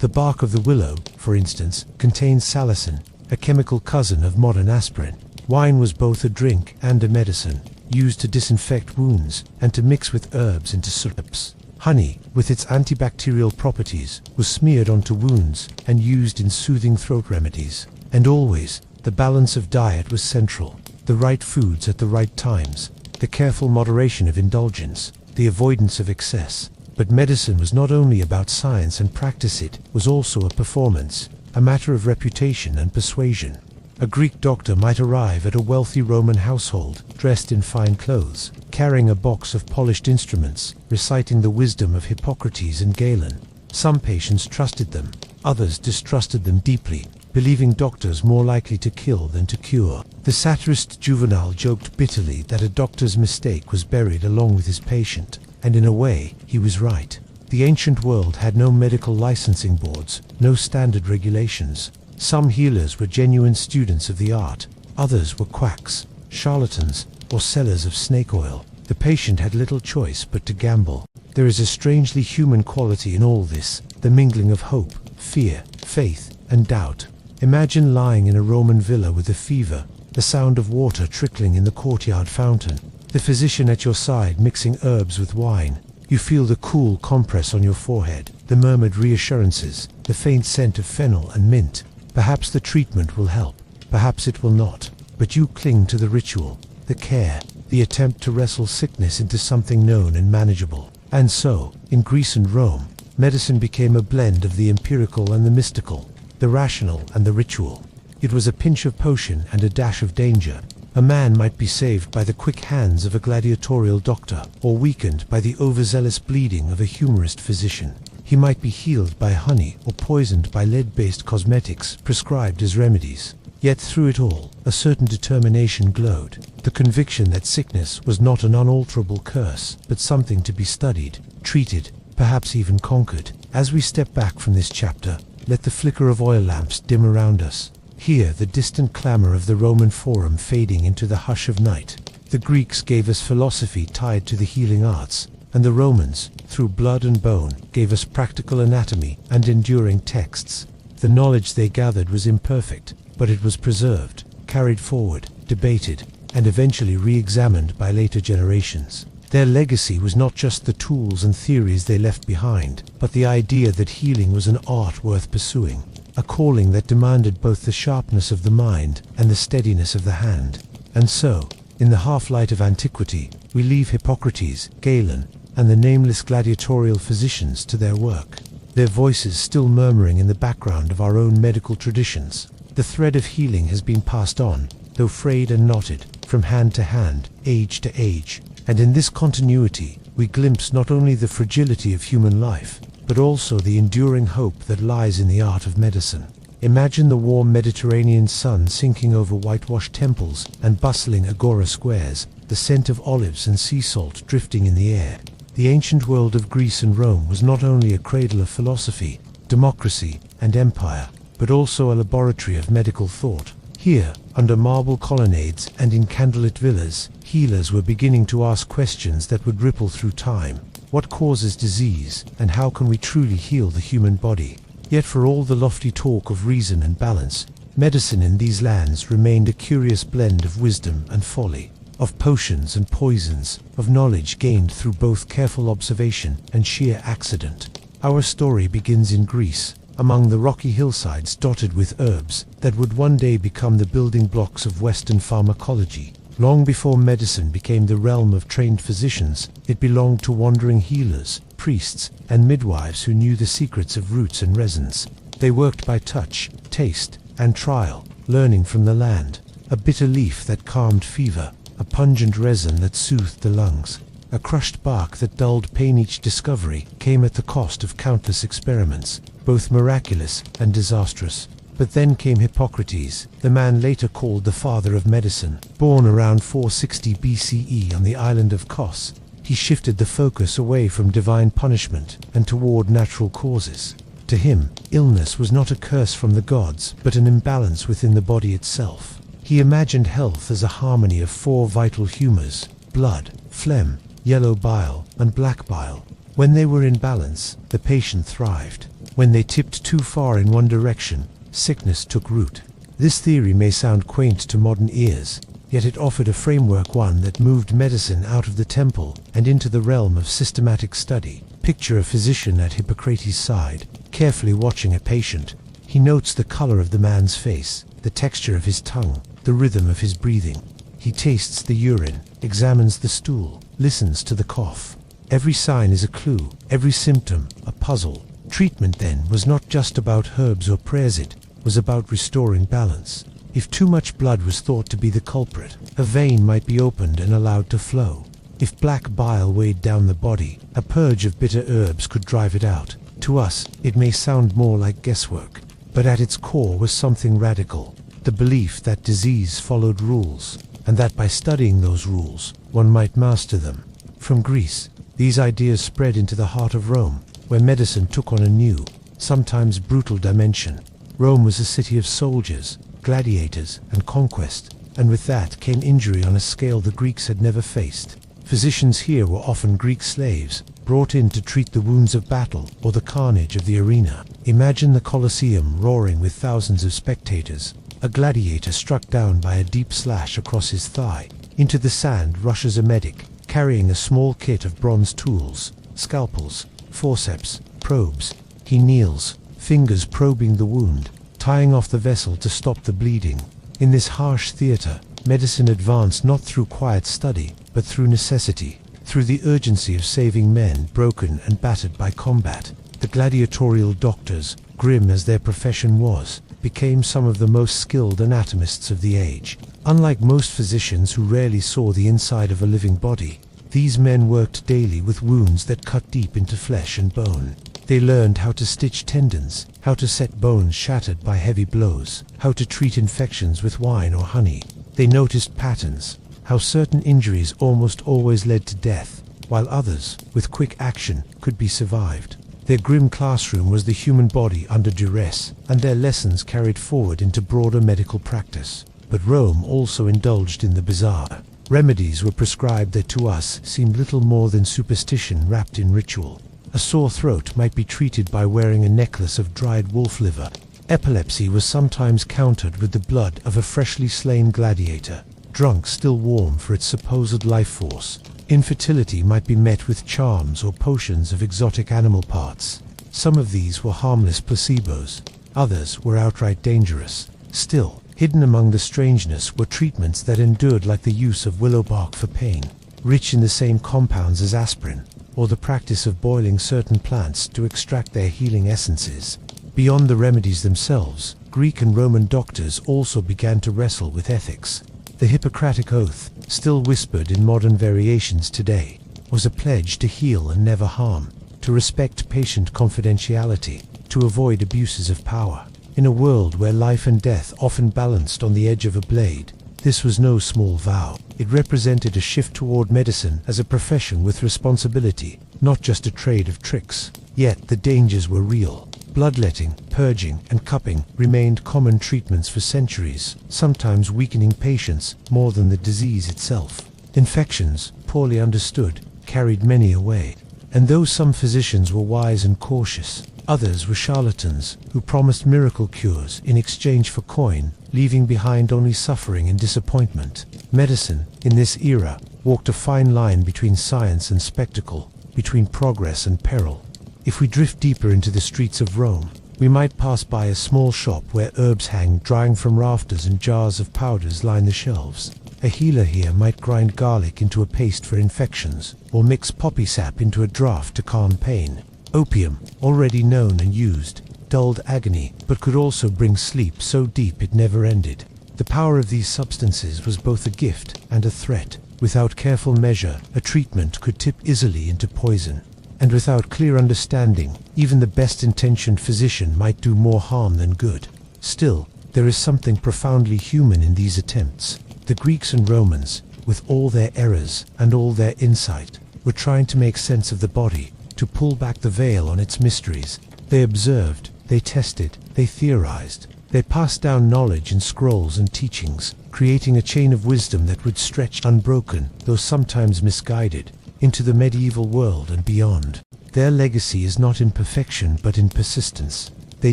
The bark of the willow, for instance, contains salicin, a chemical cousin of modern aspirin. Wine was both a drink and a medicine, used to disinfect wounds and to mix with herbs into syrups. Honey, with its antibacterial properties, was smeared onto wounds and used in soothing throat remedies. And always, the balance of diet was central. The right foods at the right times, the careful moderation of indulgence, the avoidance of excess. But medicine was not only about science and practice, it was also a performance, a matter of reputation and persuasion. A Greek doctor might arrive at a wealthy Roman household, dressed in fine clothes, carrying a box of polished instruments, reciting the wisdom of Hippocrates and Galen. Some patients trusted them, others distrusted them deeply, believing doctors more likely to kill than to cure. The satirist Juvenal joked bitterly that a doctor's mistake was buried along with his patient, and in a way, he was right. The ancient world had no medical licensing boards, no standard regulations. Some healers were genuine students of the art, others were quacks, charlatans, or sellers of snake oil. The patient had little choice but to gamble. There is a strangely human quality in all this, the mingling of hope, fear, faith, and doubt. Imagine lying in a Roman villa with a fever, the sound of water trickling in the courtyard fountain, the physician at your side mixing herbs with wine. You feel the cool compress on your forehead, the murmured reassurances, the faint scent of fennel and mint. Perhaps the treatment will help, perhaps it will not, but you cling to the ritual, the care, the attempt to wrestle sickness into something known and manageable. And so, in Greece and Rome, medicine became a blend of the empirical and the mystical, the rational and the ritual. It was a pinch of potion and a dash of danger. A man might be saved by the quick hands of a gladiatorial doctor, or weakened by the overzealous bleeding of a humorist physician. He might be healed by honey or poisoned by lead-based cosmetics prescribed as remedies. Yet through it all, a certain determination glowed, the conviction that sickness was not an unalterable curse, but something to be studied, treated, perhaps even conquered. As we step back from this chapter, let the flicker of oil lamps dim around us. Hear the distant clamor of the Roman Forum fading into the hush of night. The Greeks gave us philosophy tied to the healing arts, and the Romans, through blood and bone, gave us practical anatomy and enduring texts. The knowledge they gathered was imperfect, but it was preserved, carried forward, debated, and eventually re-examined by later generations. Their legacy was not just the tools and theories they left behind, but the idea that healing was an art worth pursuing, a calling that demanded both the sharpness of the mind and the steadiness of the hand. And so, in the half-light of antiquity, we leave Hippocrates, Galen, and the nameless gladiatorial physicians to their work, their voices still murmuring in the background of our own medical traditions. The thread of healing has been passed on, though frayed and knotted, from hand to hand, age to age, and in this continuity, we glimpse not only the fragility of human life, but also the enduring hope that lies in the art of medicine. Imagine the warm Mediterranean sun sinking over whitewashed temples and bustling agora squares, the scent of olives and sea salt drifting in the air. The ancient world of Greece and Rome was not only a cradle of philosophy, democracy, and empire, but also a laboratory of medical thought. Here, under marble colonnades and in candlelit villas, healers were beginning to ask questions that would ripple through time. What causes disease, and how can we truly heal the human body? Yet for all the lofty talk of reason and balance, medicine in these lands remained a curious blend of wisdom and folly, of potions and poisons, of knowledge gained through both careful observation and sheer accident. Our story begins in Greece, among the rocky hillsides dotted with herbs that would one day become the building blocks of Western pharmacology. Long before medicine became the realm of trained physicians, it belonged to wandering healers, priests, and midwives who knew the secrets of roots and resins. They worked by touch, taste, and trial, learning from the land. A bitter leaf that calmed fever, a pungent resin that soothed the lungs, a crushed bark that dulled pain. Each discovery came at the cost of countless experiments, both miraculous and disastrous. But then came Hippocrates, the man later called the father of medicine. Born around 460 BCE on the island of Kos, he shifted the focus away from divine punishment and toward natural causes. To him, illness was not a curse from the gods, but an imbalance within the body itself. He imagined health as a harmony of four vital humors: blood, phlegm, yellow bile, and black bile. When they were in balance, the patient thrived. When they tipped too far in one direction, sickness took root. This theory may sound quaint to modern ears, yet it offered a framework, one that moved medicine out of the temple and into the realm of systematic study. Picture a physician at Hippocrates' side, carefully watching a patient. He notes the color of the man's face, the texture of his tongue, the rhythm of his breathing. He tastes the urine, examines the stool, listens to the cough. Every sign is a clue, every symptom a puzzle. Treatment then was not just about herbs or prayers, it was about restoring balance. If too much blood was thought to be the culprit, a vein might be opened and allowed to flow. If black bile weighed down the body, a purge of bitter herbs could drive it out. To us, it may sound more like guesswork, but at its core was something radical, the belief that disease followed rules, and that by studying those rules, one might master them. From Greece, these ideas spread into the heart of Rome, where medicine took on a new, sometimes brutal dimension. Rome was a city of soldiers, gladiators, and conquest, and with that came injury on a scale the Greeks had never faced. Physicians here were often Greek slaves, brought in to treat the wounds of battle or the carnage of the arena. Imagine the Colosseum roaring with thousands of spectators. A gladiator struck down by a deep slash across his thigh. Into the sand rushes a medic, carrying a small kit of bronze tools, scalpels, forceps, probes. He kneels, fingers probing the wound, tying off the vessel to stop the bleeding. In this harsh theater, medicine advanced not through quiet study, but through necessity, through the urgency of saving men broken and battered by combat. The gladiatorial doctors, grim as their profession was, became some of the most skilled anatomists of the age. Unlike most physicians who rarely saw the inside of a living body, these men worked daily with wounds that cut deep into flesh and bone. They learned how to stitch tendons, how to set bones shattered by heavy blows, how to treat infections with wine or honey. They noticed patterns, how certain injuries almost always led to death, while others, with quick action, could be survived. Their grim classroom was the human body under duress, and their lessons carried forward into broader medical practice. But Rome also indulged in the bizarre. Remedies were prescribed that to us seemed little more than superstition wrapped in ritual. A sore throat might be treated by wearing a necklace of dried wolf liver. Epilepsy was sometimes countered with the blood of a freshly slain gladiator, drunk still warm for its supposed life force. Infertility might be met with charms or potions of exotic animal parts. Some of these were harmless placebos, others were outright dangerous. Still, hidden among the strangeness were treatments that endured, like the use of willow bark for pain, rich in the same compounds as aspirin, or the practice of boiling certain plants to extract their healing essences. Beyond the remedies themselves, Greek and Roman doctors also began to wrestle with ethics. The Hippocratic Oath, still whispered in modern variations today, was a pledge to heal and never harm, to respect patient confidentiality, to avoid abuses of power. In a world where life and death often balanced on the edge of a blade, this was no small vow. It represented a shift toward medicine as a profession with responsibility, not just a trade of tricks. Yet the dangers were real. Bloodletting, purging, and cupping remained common treatments for centuries, sometimes weakening patients more than the disease itself. Infections, poorly understood, carried many away. And though some physicians were wise and cautious, others were charlatans who promised miracle cures in exchange for coin, leaving behind only suffering and disappointment. Medicine, in this era, walked a fine line between science and spectacle, between progress and peril. If we drift deeper into the streets of Rome, we might pass by a small shop where herbs hang drying from rafters and jars of powders line the shelves. A healer here might grind garlic into a paste for infections, or mix poppy sap into a draught to calm pain. Opium, already known and used, dulled agony, but could also bring sleep so deep it never ended. The power of these substances was both a gift and a threat. Without careful measure, a treatment could tip easily into poison. And without clear understanding, even the best-intentioned physician might do more harm than good. Still, there is something profoundly human in these attempts. The Greeks and Romans, with all their errors and all their insight, were trying to make sense of the body, to pull back the veil on its mysteries. They observed, they tested, they theorized. They passed down knowledge in scrolls and teachings, creating a chain of wisdom that would stretch unbroken, though sometimes misguided, into the medieval world and beyond. Their legacy is not in perfection but in persistence. They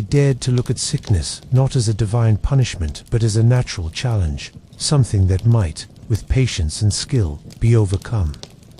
dared to look at sickness not as a divine punishment but as a natural challenge, something that might, with patience and skill, be overcome.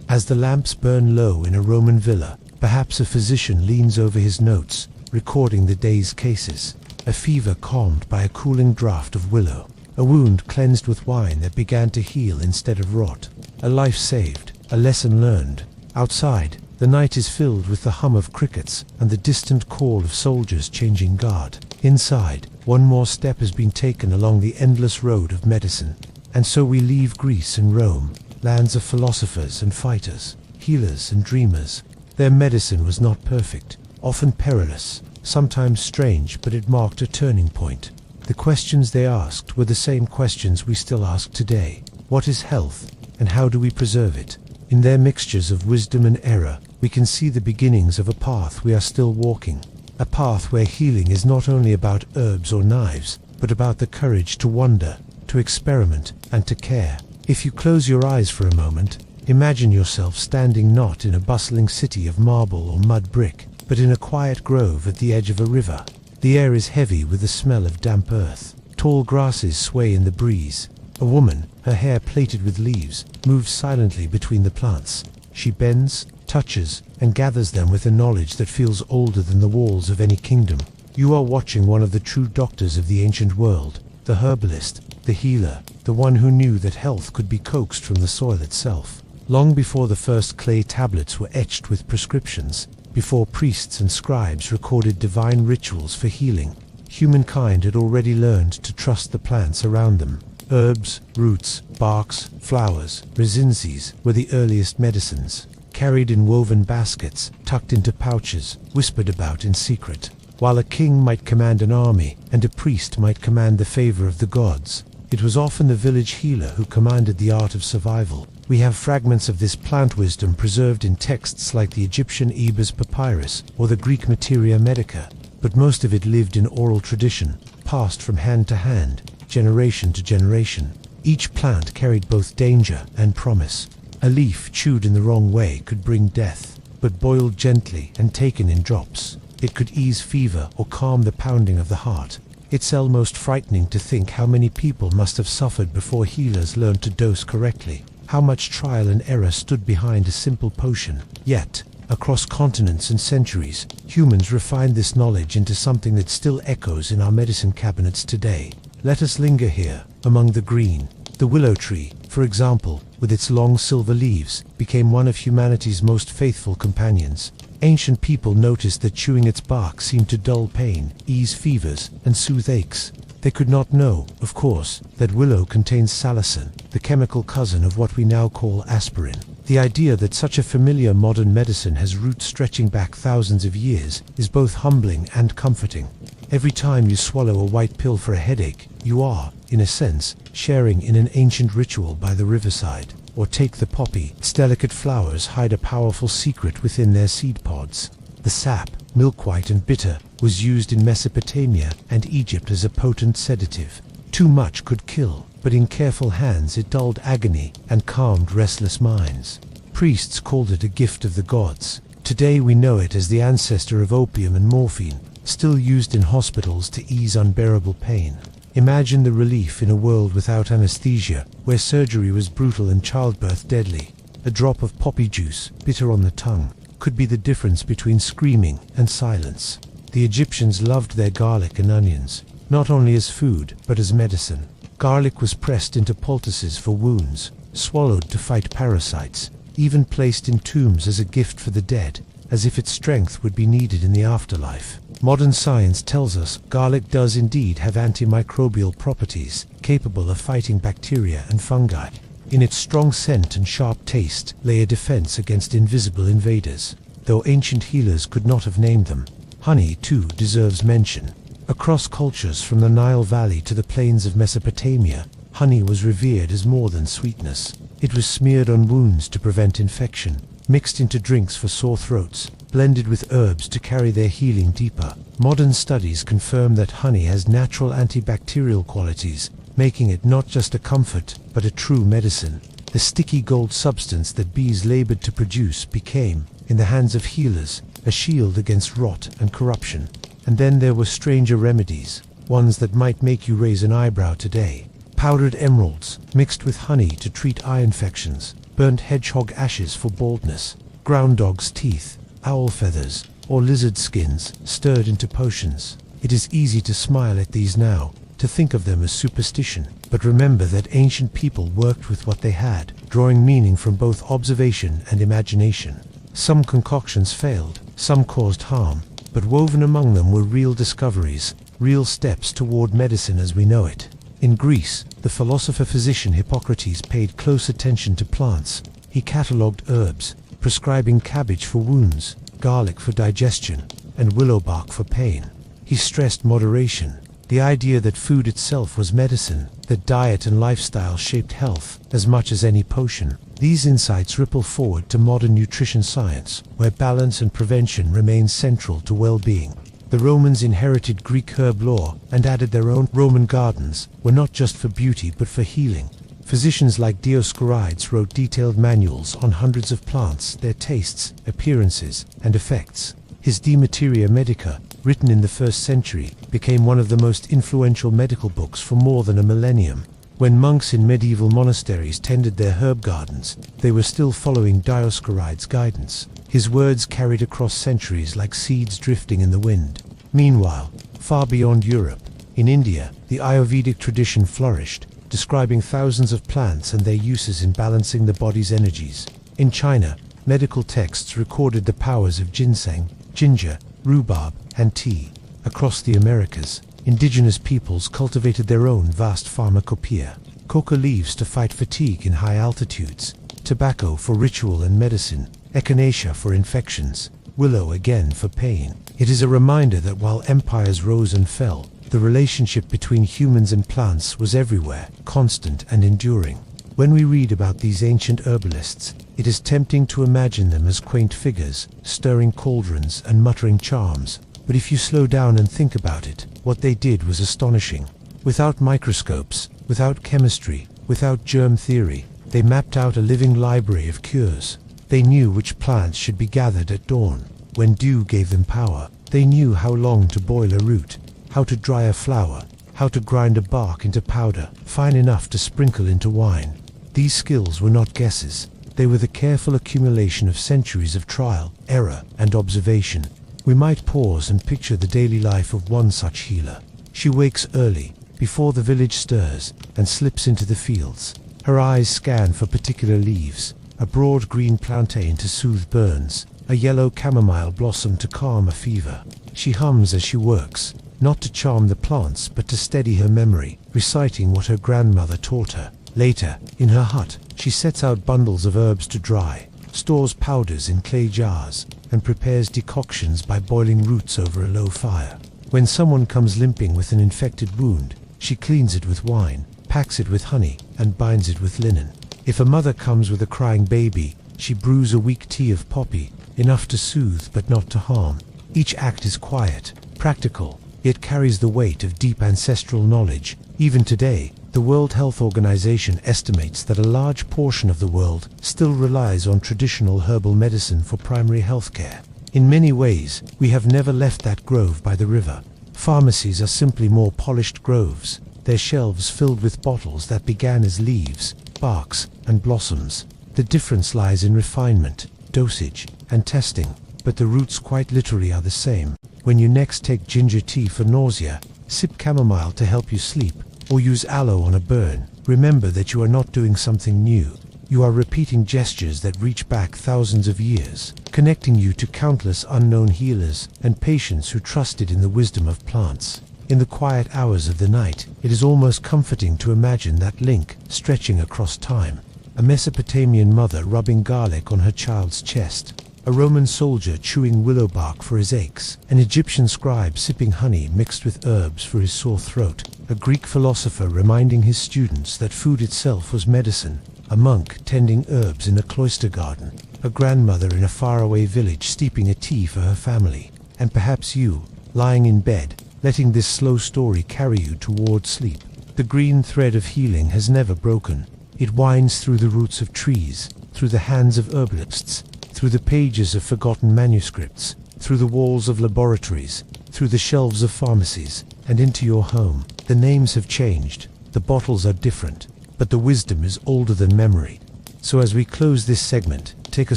As the lamps burn low in a Roman villa, perhaps a physician leans over his notes, recording the day's cases. A fever calmed by a cooling draught of willow. A wound cleansed with wine that began to heal instead of rot. A life saved, a lesson learned. Outside, the night is filled with the hum of crickets and the distant call of soldiers changing guard. Inside, one more step has been taken along the endless road of medicine. And so we leave Greece and Rome, lands of philosophers and fighters, healers and dreamers. Their medicine was not perfect, often perilous, sometimes strange, but it marked a turning point. The questions they asked were the same questions we still ask today. What is health, and how do we preserve it? In their mixtures of wisdom and error, we can see the beginnings of a path we are still walking. A path where healing is not only about herbs or knives, but about the courage to wonder, to experiment, and to care. If you close your eyes for a moment, imagine yourself standing not in a bustling city of marble or mud brick, but in a quiet grove at the edge of a river. The air is heavy with the smell of damp earth. Tall grasses sway in the breeze. A woman, her hair plaited with leaves, moves silently between the plants. She bends, touches, and gathers them with a knowledge that feels older than the walls of any kingdom. You are watching one of the true doctors of the ancient world, the herbalist, the healer, the one who knew that health could be coaxed from the soil itself. Long before the first clay tablets were etched with prescriptions, before priests and scribes recorded divine rituals for healing, humankind had already learned to trust the plants around them. Herbs, roots, barks, flowers, resinses were the earliest medicines, carried in woven baskets, tucked into pouches, whispered about in secret. While a king might command an army, and a priest might command the favor of the gods, it was often the village healer who commanded the art of survival. We have fragments of this plant wisdom preserved in texts like the Egyptian Ebers Papyrus or the Greek Materia Medica, but most of it lived in oral tradition, passed from hand to hand, generation to generation. Each plant carried both danger and promise. A leaf chewed in the wrong way could bring death, but boiled gently and taken in drops, it could ease fever or calm the pounding of the heart. It's almost frightening to think how many people must have suffered before healers learned to dose correctly. How much trial and error stood behind a simple potion. Yet, across continents and centuries, humans refined this knowledge into something that still echoes in our medicine cabinets today. Let us linger here, among the green. The willow tree, for example, with its long silver leaves, became one of humanity's most faithful companions. Ancient people noticed that chewing its bark seemed to dull pain, ease fevers, and soothe aches. They could not know, of course, that willow contains salicin, the chemical cousin of what we now call aspirin. The idea that such a familiar modern medicine has roots stretching back thousands of years is both humbling and comforting. Every time you swallow a white pill for a headache, you are, in a sense, sharing in an ancient ritual by the riverside. Or take the poppy. Its delicate flowers hide a powerful secret within their seed pods. The sap, milk-white and bitter, was used in Mesopotamia and Egypt as a potent sedative. Too much could kill, but in careful hands it dulled agony and calmed restless minds. Priests called it a gift of the gods. Today we know it as the ancestor of opium and morphine, still used in hospitals to ease unbearable pain. Imagine the relief in a world without anesthesia, where surgery was brutal and childbirth deadly. A drop of poppy juice, bitter on the tongue, could be the difference between screaming and silence. The Egyptians loved their garlic and onions, not only as food, but as medicine. Garlic was pressed into poultices for wounds, swallowed to fight parasites, even placed in tombs as a gift for the dead, as if its strength would be needed in the afterlife. Modern science tells us garlic does indeed have antimicrobial properties, capable of fighting bacteria and fungi. In its strong scent and sharp taste lay a defense against invisible invaders, though ancient healers could not have named them. Honey, too, deserves mention. Across cultures from the Nile Valley to the plains of Mesopotamia, honey was revered as more than sweetness. It was smeared on wounds to prevent infection, mixed into drinks for sore throats, blended with herbs to carry their healing deeper. Modern studies confirm that honey has natural antibacterial qualities, making it not just a comfort, but a true medicine. The sticky gold substance that bees labored to produce became, in the hands of healers, a shield against rot and corruption. And then there were stranger remedies, ones that might make you raise an eyebrow today. Powdered emeralds, mixed with honey to treat eye infections, burnt hedgehog ashes for baldness, ground dog's teeth, owl feathers, or lizard skins, stirred into potions. It is easy to smile at these now, to think of them as superstition, but remember that ancient people worked with what they had, drawing meaning from both observation and imagination. Some concoctions failed, some caused harm, but woven among them were real discoveries, real steps toward medicine as we know it. In Greece, the philosopher-physician Hippocrates paid close attention to plants. He catalogued herbs, prescribing cabbage for wounds, garlic for digestion, and willow bark for pain. He stressed moderation, the idea that food itself was medicine, that diet and lifestyle shaped health as much as any potion. These insights ripple forward to modern nutrition science, where balance and prevention remain central to well-being. The Romans inherited Greek herb lore and added their own. Roman gardens were not just for beauty but for healing. Physicians like Dioscorides wrote detailed manuals on hundreds of plants, their tastes, appearances, and effects. His De Materia Medica, written in the 1st century, became one of the most influential medical books for more than a millennium. When monks in medieval monasteries tended their herb gardens, they were still following Dioscorides' guidance. His words carried across centuries like seeds drifting in the wind. Meanwhile, far beyond Europe, in India, the Ayurvedic tradition flourished, describing thousands of plants and their uses in balancing the body's energies. In China, medical texts recorded the powers of ginseng, ginger, rhubarb, and tea. Across the Americas, indigenous peoples cultivated their own vast pharmacopoeia. Coca leaves to fight fatigue in high altitudes, tobacco for ritual and medicine, echinacea for infections, willow again for pain. It is a reminder that while empires rose and fell, the relationship between humans and plants was everywhere, constant and enduring. When we read about these ancient herbalists, it is tempting to imagine them as quaint figures, stirring cauldrons and muttering charms. But if you slow down and think about it, what they did was astonishing. Without microscopes, without chemistry, without germ theory, they mapped out a living library of cures. They knew which plants should be gathered at dawn, when dew gave them power. They knew how long to boil a root, how to dry a flower, how to grind a bark into powder, fine enough to sprinkle into wine. These skills were not guesses. They were the careful accumulation of centuries of trial, error, and observation. We might pause and picture the daily life of one such healer. She wakes early, before the village stirs, and slips into the fields. Her eyes scan for particular leaves, a broad green plantain to soothe burns, a yellow chamomile blossom to calm a fever. She hums as she works, not to charm the plants but to steady her memory, reciting what her grandmother taught her. Later, in her hut, she sets out bundles of herbs to dry, stores powders in clay jars, and prepares decoctions by boiling roots over a low fire. When someone comes limping with an infected wound, she cleans it with wine, packs it with honey, and binds it with linen. If a mother comes with a crying baby, she brews a weak tea of poppy, enough to soothe but not to harm. Each act is quiet, practical, yet carries the weight of deep ancestral knowledge. Even today, the World Health Organization estimates that a large portion of the world still relies on traditional herbal medicine for primary health care. In many ways, we have never left that grove by the river. Pharmacies are simply more polished groves, their shelves filled with bottles that began as leaves, barks, and blossoms. The difference lies in refinement, dosage, and testing, but the roots quite literally are the same. When you next take ginger tea for nausea, sip chamomile to help you sleep, or use aloe on a burn, remember that you are not doing something new. You are repeating gestures that reach back thousands of years, connecting you to countless unknown healers and patients who trusted in the wisdom of plants. In the quiet hours of the night, it is almost comforting to imagine that link stretching across time. A Mesopotamian mother rubbing garlic on her child's chest, a Roman soldier chewing willow bark for his aches, an Egyptian scribe sipping honey mixed with herbs for his sore throat, a Greek philosopher reminding his students that food itself was medicine, a monk tending herbs in a cloister garden, a grandmother in a faraway village steeping a tea for her family, and perhaps you, lying in bed, letting this slow story carry you toward sleep. The green thread of healing has never broken. It winds through the roots of trees, through the hands of herbalists, through the pages of forgotten manuscripts, through the walls of laboratories, through the shelves of pharmacies, and into your home. The names have changed, the bottles are different, but the wisdom is older than memory. So as we close this segment, take a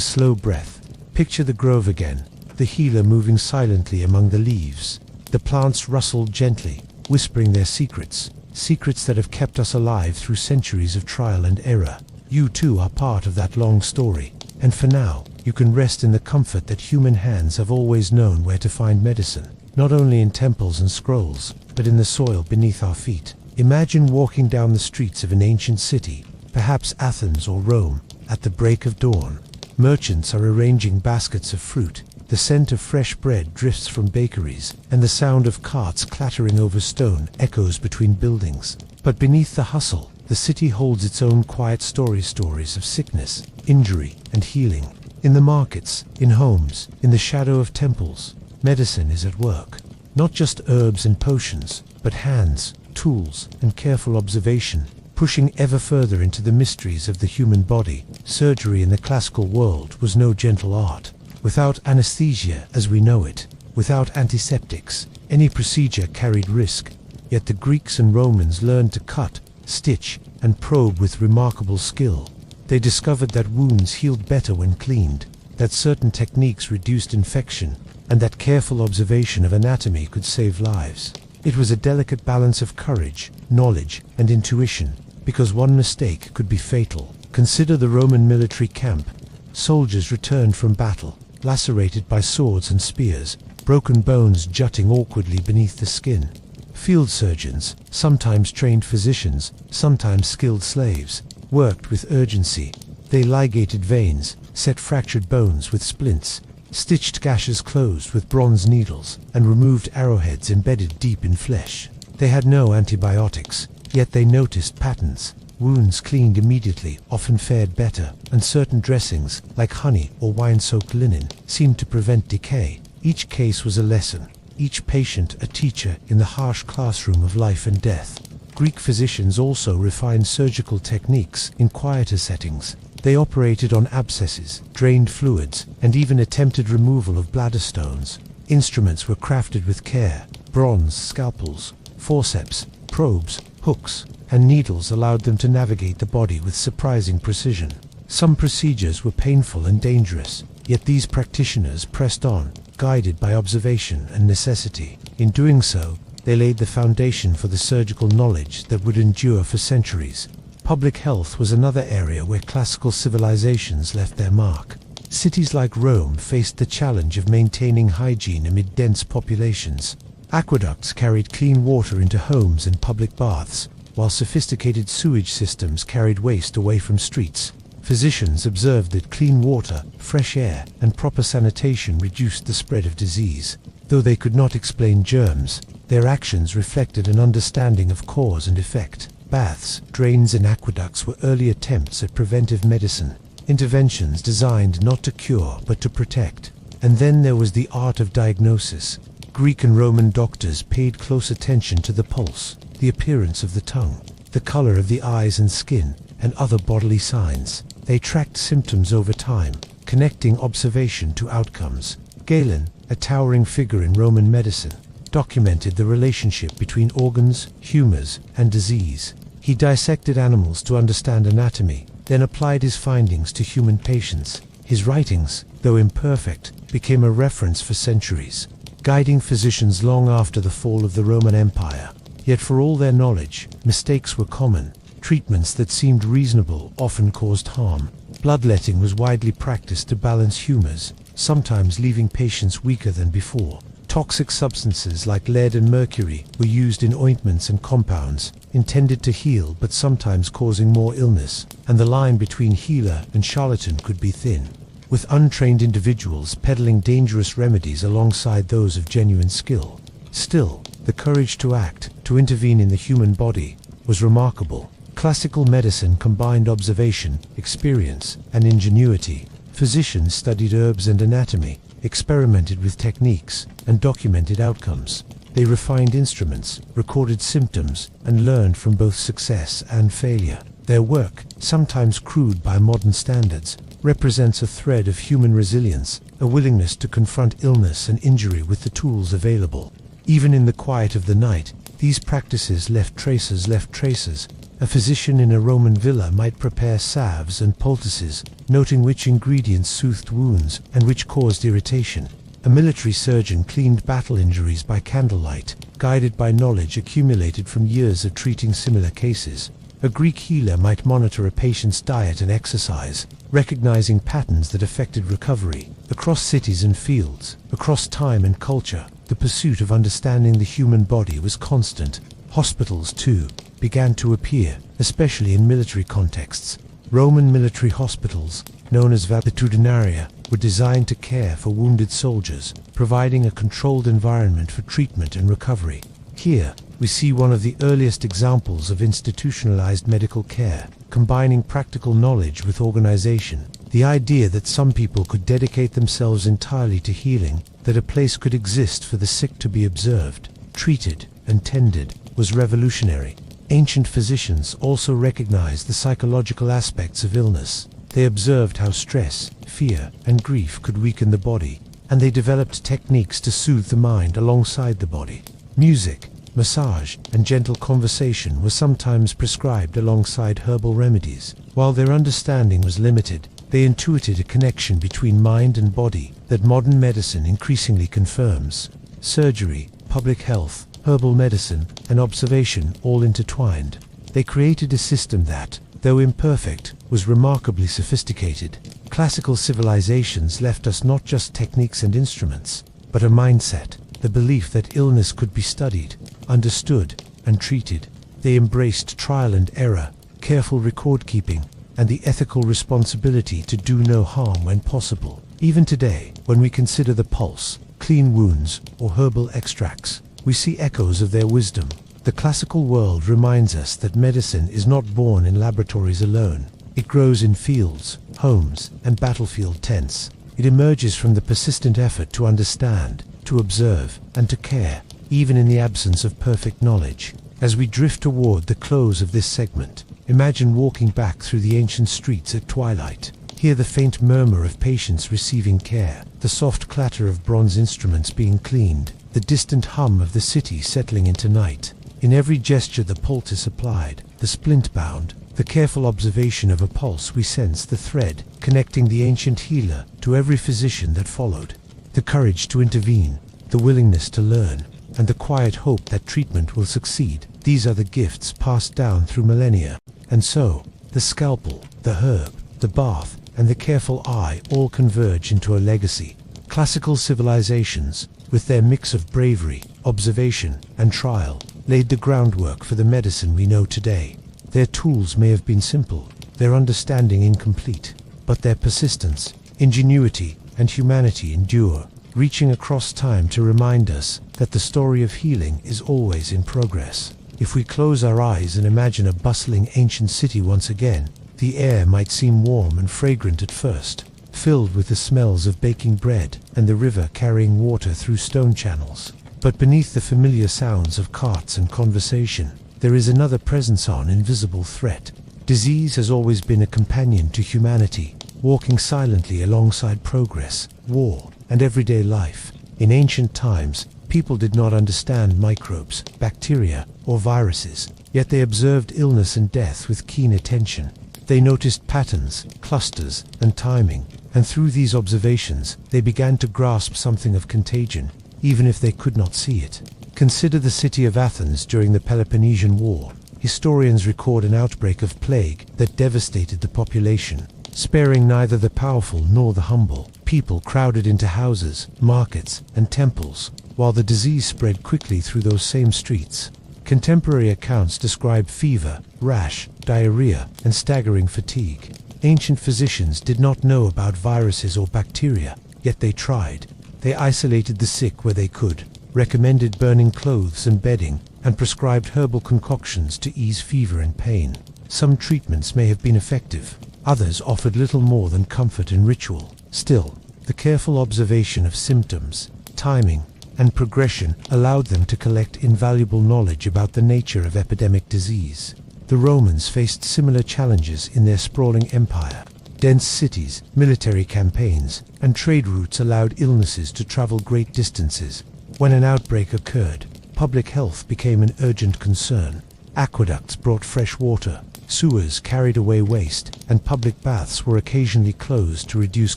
slow breath. Picture the grove again, the healer moving silently among the leaves. The plants rustle gently, whispering their secrets, secrets that have kept us alive through centuries of trial and error. You too are part of that long story, and for now, you can rest in the comfort that human hands have always known where to find medicine, not only in temples and scrolls, but in the soil beneath our feet. Imagine walking down the streets of an ancient city, perhaps Athens or Rome, at the break of dawn. Merchants are arranging baskets of fruit. The scent of fresh bread drifts from bakeries, and the sound of carts clattering over stone echoes between buildings. But beneath the hustle, the city holds its own quiet stories of sickness, injury, and healing. In the markets, in homes, in the shadow of temples, medicine is at work. Not just herbs and potions, but hands, tools, and careful observation, pushing ever further into the mysteries of the human body. Surgery in the classical world was no gentle art. Without anesthesia as we know it, without antiseptics, any procedure carried risk. Yet the Greeks and Romans learned to cut, stitch, and probe with remarkable skill. They discovered that wounds healed better when cleaned, that certain techniques reduced infection, and that careful observation of anatomy could save lives. It was a delicate balance of courage, knowledge, and intuition, because one mistake could be fatal. Consider the Roman military camp. Soldiers returned from battle, lacerated by swords and spears, broken bones jutting awkwardly beneath the skin. Field surgeons, sometimes trained physicians, sometimes skilled slaves, worked with urgency. They ligated veins, set fractured bones with splints, stitched gashes closed with bronze needles, and removed arrowheads embedded deep in flesh. They had no antibiotics, yet they noticed patterns. Wounds cleaned immediately often fared better, and certain dressings, like honey or wine-soaked linen, seemed to prevent decay. Each case was a lesson, each patient a teacher in the harsh classroom of life and death. Greek physicians also refined surgical techniques in quieter settings. They operated on abscesses, drained fluids, and even attempted removal of bladder stones. Instruments were crafted with care. Bronze scalpels, forceps, probes, hooks, and needles allowed them to navigate the body with surprising precision. Some procedures were painful and dangerous, yet these practitioners pressed on, guided by observation and necessity. In doing so, they laid the foundation for the surgical knowledge that would endure for centuries. Public health was another area where classical civilizations left their mark. Cities like Rome faced the challenge of maintaining hygiene amid dense populations. Aqueducts carried clean water into homes and public baths, while sophisticated sewage systems carried waste away from streets. Physicians observed that clean water, fresh air, and proper sanitation reduced the spread of disease. Though they could not explain germs, their actions reflected an understanding of cause and effect. Baths, drains, and aqueducts were early attempts at preventive medicine, interventions designed not to cure but to protect. And then there was the art of diagnosis. Greek and Roman doctors paid close attention to the pulse, the appearance of the tongue, the color of the eyes and skin, and other bodily signs. They tracked symptoms over time, connecting observation to outcomes. Galen, a towering figure in Roman medicine, documented the relationship between organs, humors, and disease. He dissected animals to understand anatomy, then applied his findings to human patients. His writings, though imperfect, became a reference for centuries, guiding physicians long after the fall of the Roman Empire. Yet for all their knowledge, mistakes were common. Treatments that seemed reasonable often caused harm. Bloodletting was widely practiced to balance humors, sometimes leaving patients weaker than before. Toxic substances like lead and mercury were used in ointments and compounds, intended to heal but sometimes causing more illness, and the line between healer and charlatan could be thin, with untrained individuals peddling dangerous remedies alongside those of genuine skill. Still, the courage to act, to intervene in the human body, was remarkable. Classical medicine combined observation, experience, and ingenuity. Physicians studied herbs and anatomy, experimented with techniques, and documented outcomes. They refined instruments, recorded symptoms, and learned from both success and failure. Their work, sometimes crude by modern standards, represents a thread of human resilience, a willingness to confront illness and injury with the tools available. Even in the quiet of the night, these practices left traces. A physician in a Roman villa might prepare salves and poultices, noting which ingredients soothed wounds and which caused irritation. A military surgeon cleaned battle injuries by candlelight, guided by knowledge accumulated from years of treating similar cases. A Greek healer might monitor a patient's diet and exercise, recognizing patterns that affected recovery. Across cities and fields, across time and culture, the pursuit of understanding the human body was constant. Hospitals, too, began to appear, especially in military contexts. Roman military hospitals, known as valetudinaria, were designed to care for wounded soldiers, providing a controlled environment for treatment and recovery. Here, we see one of the earliest examples of institutionalized medical care, combining practical knowledge with organization. The idea that some people could dedicate themselves entirely to healing, that a place could exist for the sick to be observed, treated, and tended, was revolutionary. Ancient physicians also recognized the psychological aspects of illness. They observed how stress, fear, and grief could weaken the body, and they developed techniques to soothe the mind alongside the body. Music, massage, and gentle conversation were sometimes prescribed alongside herbal remedies. While their understanding was limited, they intuited a connection between mind and body that modern medicine increasingly confirms. Surgery, public health, herbal medicine, and observation all intertwined. They created a system that, though imperfect, was remarkably sophisticated. Classical civilizations left us not just techniques and instruments, but a mindset, the belief that illness could be studied, understood, and treated. They embraced trial and error, careful record-keeping, and the ethical responsibility to do no harm when possible. Even today, when we consider the pulse, clean wounds, or herbal extracts, we see echoes of their wisdom. The classical world reminds us that medicine is not born in laboratories alone. It grows in fields, homes, and battlefield tents. It emerges from the persistent effort to understand, to observe, and to care, even in the absence of perfect knowledge. As we drift toward the close of this segment, imagine walking back through the ancient streets at twilight. Hear the faint murmur of patients receiving care, the soft clatter of bronze instruments being cleaned, the distant hum of the city settling into night. In every gesture the poultice applied, the splint bound, the careful observation of a pulse, we sense the thread connecting the ancient healer to every physician that followed. The courage to intervene, the willingness to learn, and the quiet hope that treatment will succeed. These are the gifts passed down through millennia. And so, the scalpel, the herb, the bath, and the careful eye all converge into a legacy. Classical civilizations, with their mix of bravery, observation, and trial, laid the groundwork for the medicine we know today. Their tools may have been simple, their understanding incomplete, but their persistence, ingenuity, and humanity endure, reaching across time to remind us that the story of healing is always in progress. If we close our eyes and imagine a bustling ancient city once again, the air might seem warm and fragrant at first, filled with the smells of baking bread and the river carrying water through stone channels. But beneath the familiar sounds of carts and conversation, there is another presence, an invisible threat. Disease has always been a companion to humanity, walking silently alongside progress, war, and everyday life. In ancient times, people did not understand microbes, bacteria, or viruses, yet they observed illness and death with keen attention. They noticed patterns, clusters, and timing, and through these observations, they began to grasp something of contagion, even if they could not see it. Consider the city of Athens during the Peloponnesian War. Historians record an outbreak of plague that devastated the population, sparing neither the powerful nor the humble. People crowded into houses, markets, and temples, while the disease spread quickly through those same streets. Contemporary accounts describe fever, rash, diarrhea, and staggering fatigue. Ancient physicians did not know about viruses or bacteria, yet they tried. They isolated the sick where they could, recommended burning clothes and bedding, and prescribed herbal concoctions to ease fever and pain. Some treatments may have been effective, others offered little more than comfort and ritual. Still, the careful observation of symptoms, timing, and progression allowed them to collect invaluable knowledge about the nature of epidemic disease. The Romans faced similar challenges in their sprawling empire. Dense cities, military campaigns, and trade routes allowed illnesses to travel great distances. When an outbreak occurred, public health became an urgent concern. Aqueducts brought fresh water, sewers carried away waste, and public baths were occasionally closed to reduce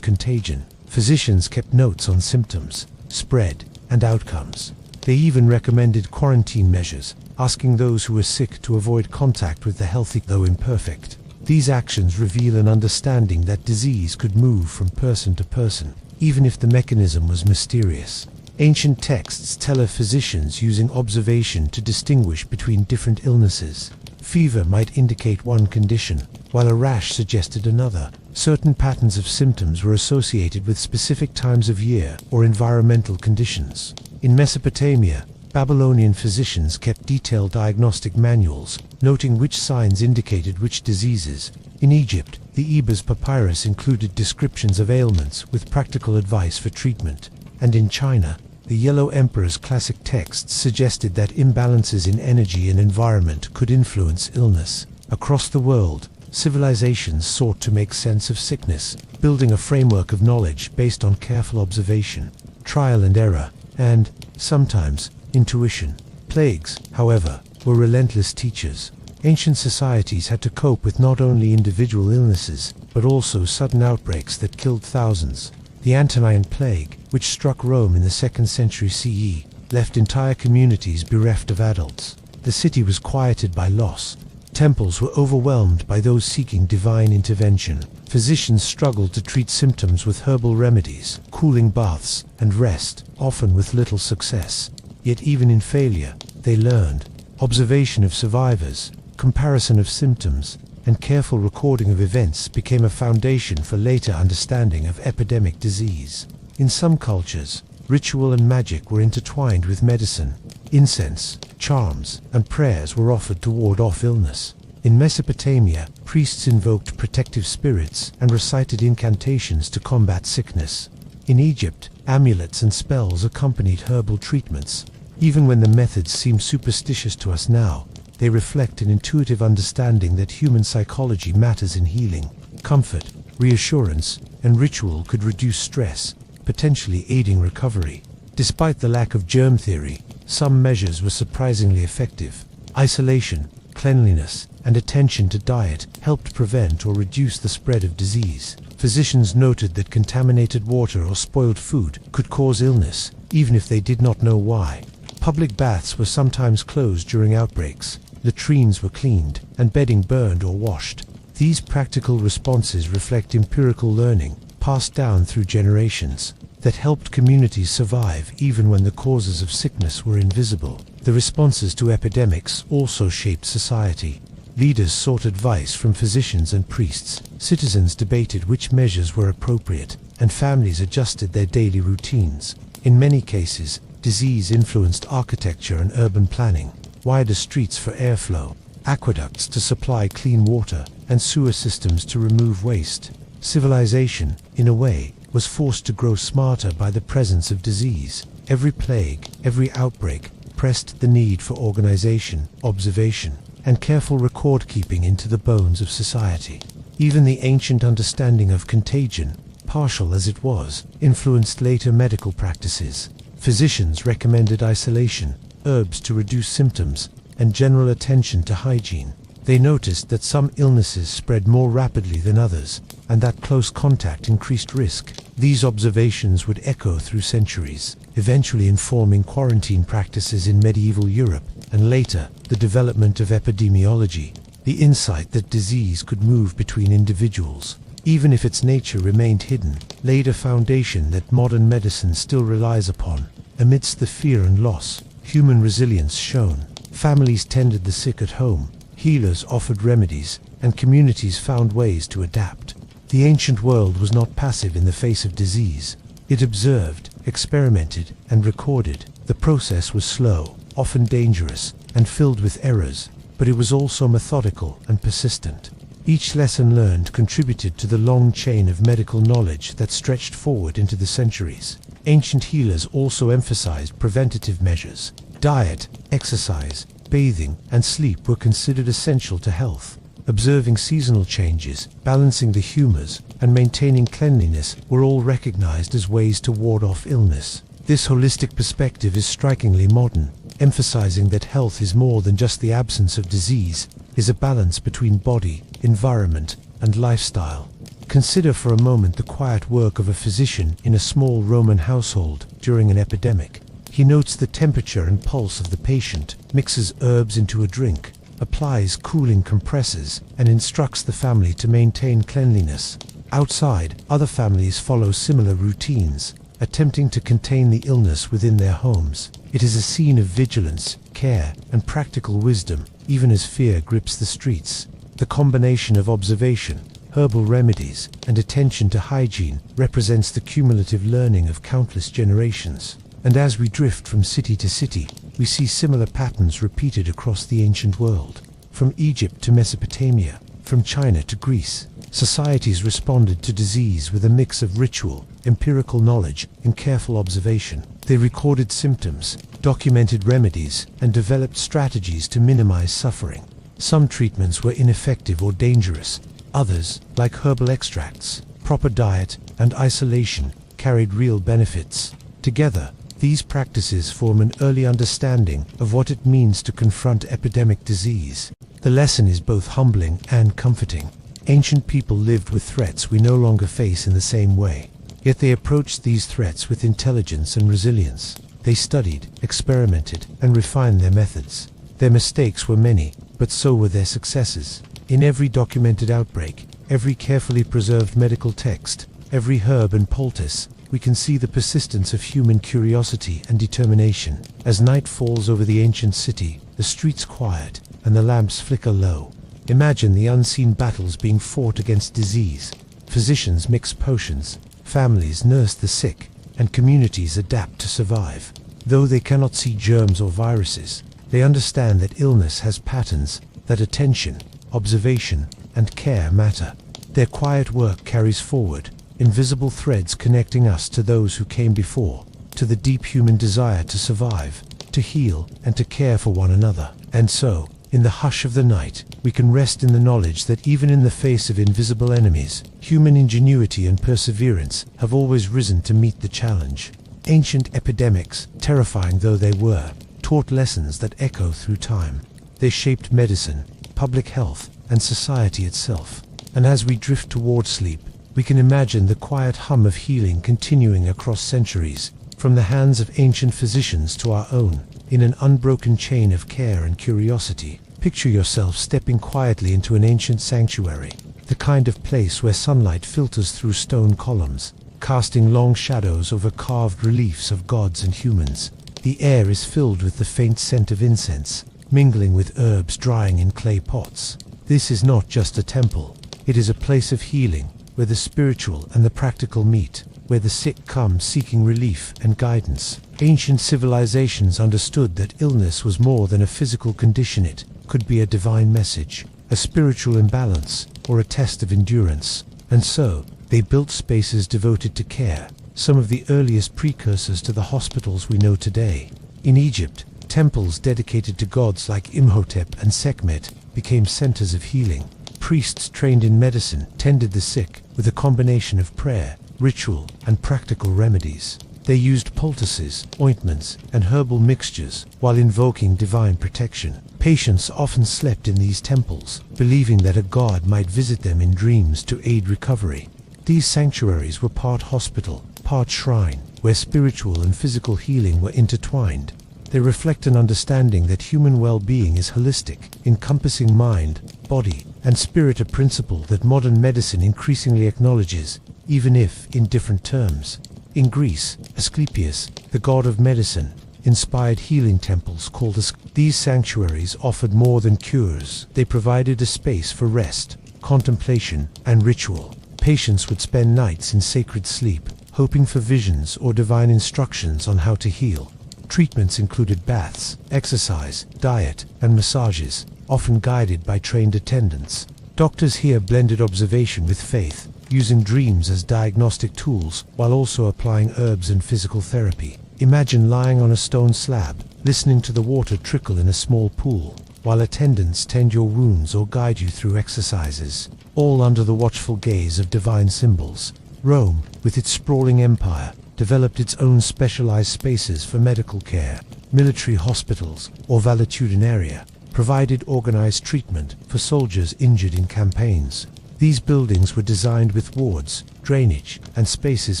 contagion. Physicians kept notes on symptoms, spread, and outcomes. They even recommended quarantine measures, asking those who were sick to avoid contact with the healthy, though imperfect. These actions reveal an understanding that disease could move from person to person, even if the mechanism was mysterious. Ancient texts tell of physicians using observation to distinguish between different illnesses. Fever might indicate one condition, while a rash suggested another. Certain patterns of symptoms were associated with specific times of year or environmental conditions. In Mesopotamia, Babylonian physicians kept detailed diagnostic manuals, noting which signs indicated which diseases. In Egypt, the Ebers papyrus included descriptions of ailments with practical advice for treatment. And in China, the Yellow Emperor's classic texts suggested that imbalances in energy and environment could influence illness. Across the world, civilizations sought to make sense of sickness, building a framework of knowledge based on careful observation, trial and error, and, sometimes, intuition. Plagues, however, were relentless teachers. Ancient societies had to cope with not only individual illnesses, but also sudden outbreaks that killed thousands. The Antonine Plague, which struck Rome in the 2nd century CE, left entire communities bereft of adults. The city was quieted by loss. Temples were overwhelmed by those seeking divine intervention. Physicians struggled to treat symptoms with herbal remedies, cooling baths, and rest, often with little success. Yet even in failure, they learned. Observation of survivors, comparison of symptoms, and careful recording of events became a foundation for later understanding of epidemic disease. In some cultures, ritual and magic were intertwined with medicine. Incense, charms, and prayers were offered to ward off illness. In Mesopotamia, priests invoked protective spirits and recited incantations to combat sickness. In Egypt, amulets and spells accompanied herbal treatments. Even when the methods seem superstitious to us now, they reflect an intuitive understanding that human psychology matters in healing. Comfort, reassurance, and ritual could reduce stress, potentially aiding recovery. Despite the lack of germ theory, some measures were surprisingly effective. Isolation, cleanliness, and attention to diet helped prevent or reduce the spread of disease. Physicians noted that contaminated water or spoiled food could cause illness, even if they did not know why. Public baths were sometimes closed during outbreaks. Latrines were cleaned, and bedding burned or washed. These practical responses reflect empirical learning, passed down through generations, that helped communities survive even when the causes of sickness were invisible. The responses to epidemics also shaped society. Leaders sought advice from physicians and priests, citizens debated which measures were appropriate, and families adjusted their daily routines. In many cases, disease influenced architecture and urban planning. Wider streets for airflow, aqueducts to supply clean water, and sewer systems to remove waste. Civilization, in a way, was forced to grow smarter by the presence of disease. Every plague, every outbreak, pressed the need for organization, observation, and careful record-keeping into the bones of society. Even the ancient understanding of contagion, partial as it was, influenced later medical practices. Physicians recommended isolation, herbs to reduce symptoms, and general attention to hygiene. They noticed that some illnesses spread more rapidly than others, and that close contact increased risk. These observations would echo through centuries, eventually informing quarantine practices in medieval Europe, and later, the development of epidemiology, the insight that disease could move between individuals, even if its nature remained hidden, laid a foundation that modern medicine still relies upon. Amidst the fear and loss, human resilience shone. Families tended the sick at home, healers offered remedies, and communities found ways to adapt. The ancient world was not passive in the face of disease. It observed, experimented, and recorded. The process was slow, often dangerous, and filled with errors, but it was also methodical and persistent. Each lesson learned contributed to the long chain of medical knowledge that stretched forward into the centuries. Ancient healers also emphasized preventative measures. Diet, exercise, bathing, and sleep were considered essential to health. Observing seasonal changes, balancing the humors, and maintaining cleanliness were all recognized as ways to ward off illness. This holistic perspective is strikingly modern, emphasizing that health is more than just the absence of disease, is a balance between body, environment, and lifestyle. Consider for a moment the quiet work of a physician in a small Roman household during an epidemic. He notes the temperature and pulse of the patient, mixes herbs into a drink, applies cooling compresses, and instructs the family to maintain cleanliness. Outside, other families follow similar routines, attempting to contain the illness within their homes. It is a scene of vigilance, care, and practical wisdom, even as fear grips the streets. The combination of observation, herbal remedies, and attention to hygiene represents the cumulative learning of countless generations. And as we drift from city to city, we see similar patterns repeated across the ancient world. From Egypt to Mesopotamia, from China to Greece, societies responded to disease with a mix of ritual, empirical knowledge, and careful observation. They recorded symptoms, documented remedies, and developed strategies to minimize suffering. Some treatments were ineffective or dangerous. Others, like herbal extracts, proper diet, and isolation, carried real benefits. Together, these practices form an early understanding of what it means to confront epidemic disease. The lesson is both humbling and comforting. Ancient people lived with threats we no longer face in the same way. Yet they approached these threats with intelligence and resilience. They studied, experimented, and refined their methods. Their mistakes were many, but so were their successes. In every documented outbreak, every carefully preserved medical text, every herb and poultice, we can see the persistence of human curiosity and determination. As night falls over the ancient city, the streets quiet, and the lamps flicker low. Imagine the unseen battles being fought against disease. Physicians mix potions, families nurse the sick, and communities adapt to survive. Though they cannot see germs or viruses, they understand that illness has patterns, that attention, observation, and care matter. Their quiet work carries forward, invisible threads connecting us to those who came before, to the deep human desire to survive, to heal, and to care for one another. And so, in the hush of the night, we can rest in the knowledge that even in the face of invisible enemies, human ingenuity and perseverance have always risen to meet the challenge. Ancient epidemics, terrifying though they were, taught lessons that echo through time. They shaped medicine, public health, and society itself. And as we drift toward sleep, we can imagine the quiet hum of healing continuing across centuries, from the hands of ancient physicians to our own, in an unbroken chain of care and curiosity. Picture yourself stepping quietly into an ancient sanctuary, the kind of place where sunlight filters through stone columns, casting long shadows over carved reliefs of gods and humans. The air is filled with the faint scent of incense, mingling with herbs drying in clay pots. This is not just a temple, it is a place of healing, where the spiritual and the practical meet, where the sick come seeking relief and guidance. Ancient civilizations understood that illness was more than a physical condition. It could be a divine message, a spiritual imbalance, or a test of endurance. And so, they built spaces devoted to care, some of the earliest precursors to the hospitals we know today. In Egypt, temples dedicated to gods like Imhotep and Sekhmet became centers of healing. Priests trained in medicine tended the sick with a combination of prayer, ritual, and practical remedies. They used poultices, ointments, and herbal mixtures while invoking divine protection. Patients often slept in these temples, believing that a god might visit them in dreams to aid recovery. These sanctuaries were part hospital, part shrine, where spiritual and physical healing were intertwined. They reflect an understanding that human well-being is holistic, encompassing mind, body, and spirit, a principle that modern medicine increasingly acknowledges, even if in different terms. In Greece, Asclepius, the god of medicine, inspired healing temples called These sanctuaries offered more than cures. They provided a space for rest, contemplation, and ritual. Patients would spend nights in sacred sleep, hoping for visions or divine instructions on how to heal. Treatments included baths, exercise, diet, and massages, often guided by trained attendants. Doctors here blended observation with faith, using dreams as diagnostic tools while also applying herbs and physical therapy. Imagine lying on a stone slab, listening to the water trickle in a small pool, while attendants tend your wounds or guide you through exercises, all under the watchful gaze of divine symbols. Rome, with its sprawling empire, developed its own specialized spaces for medical care. Military hospitals, or valetudinaria, provided organized treatment for soldiers injured in campaigns. These buildings were designed with wards, drainage, and spaces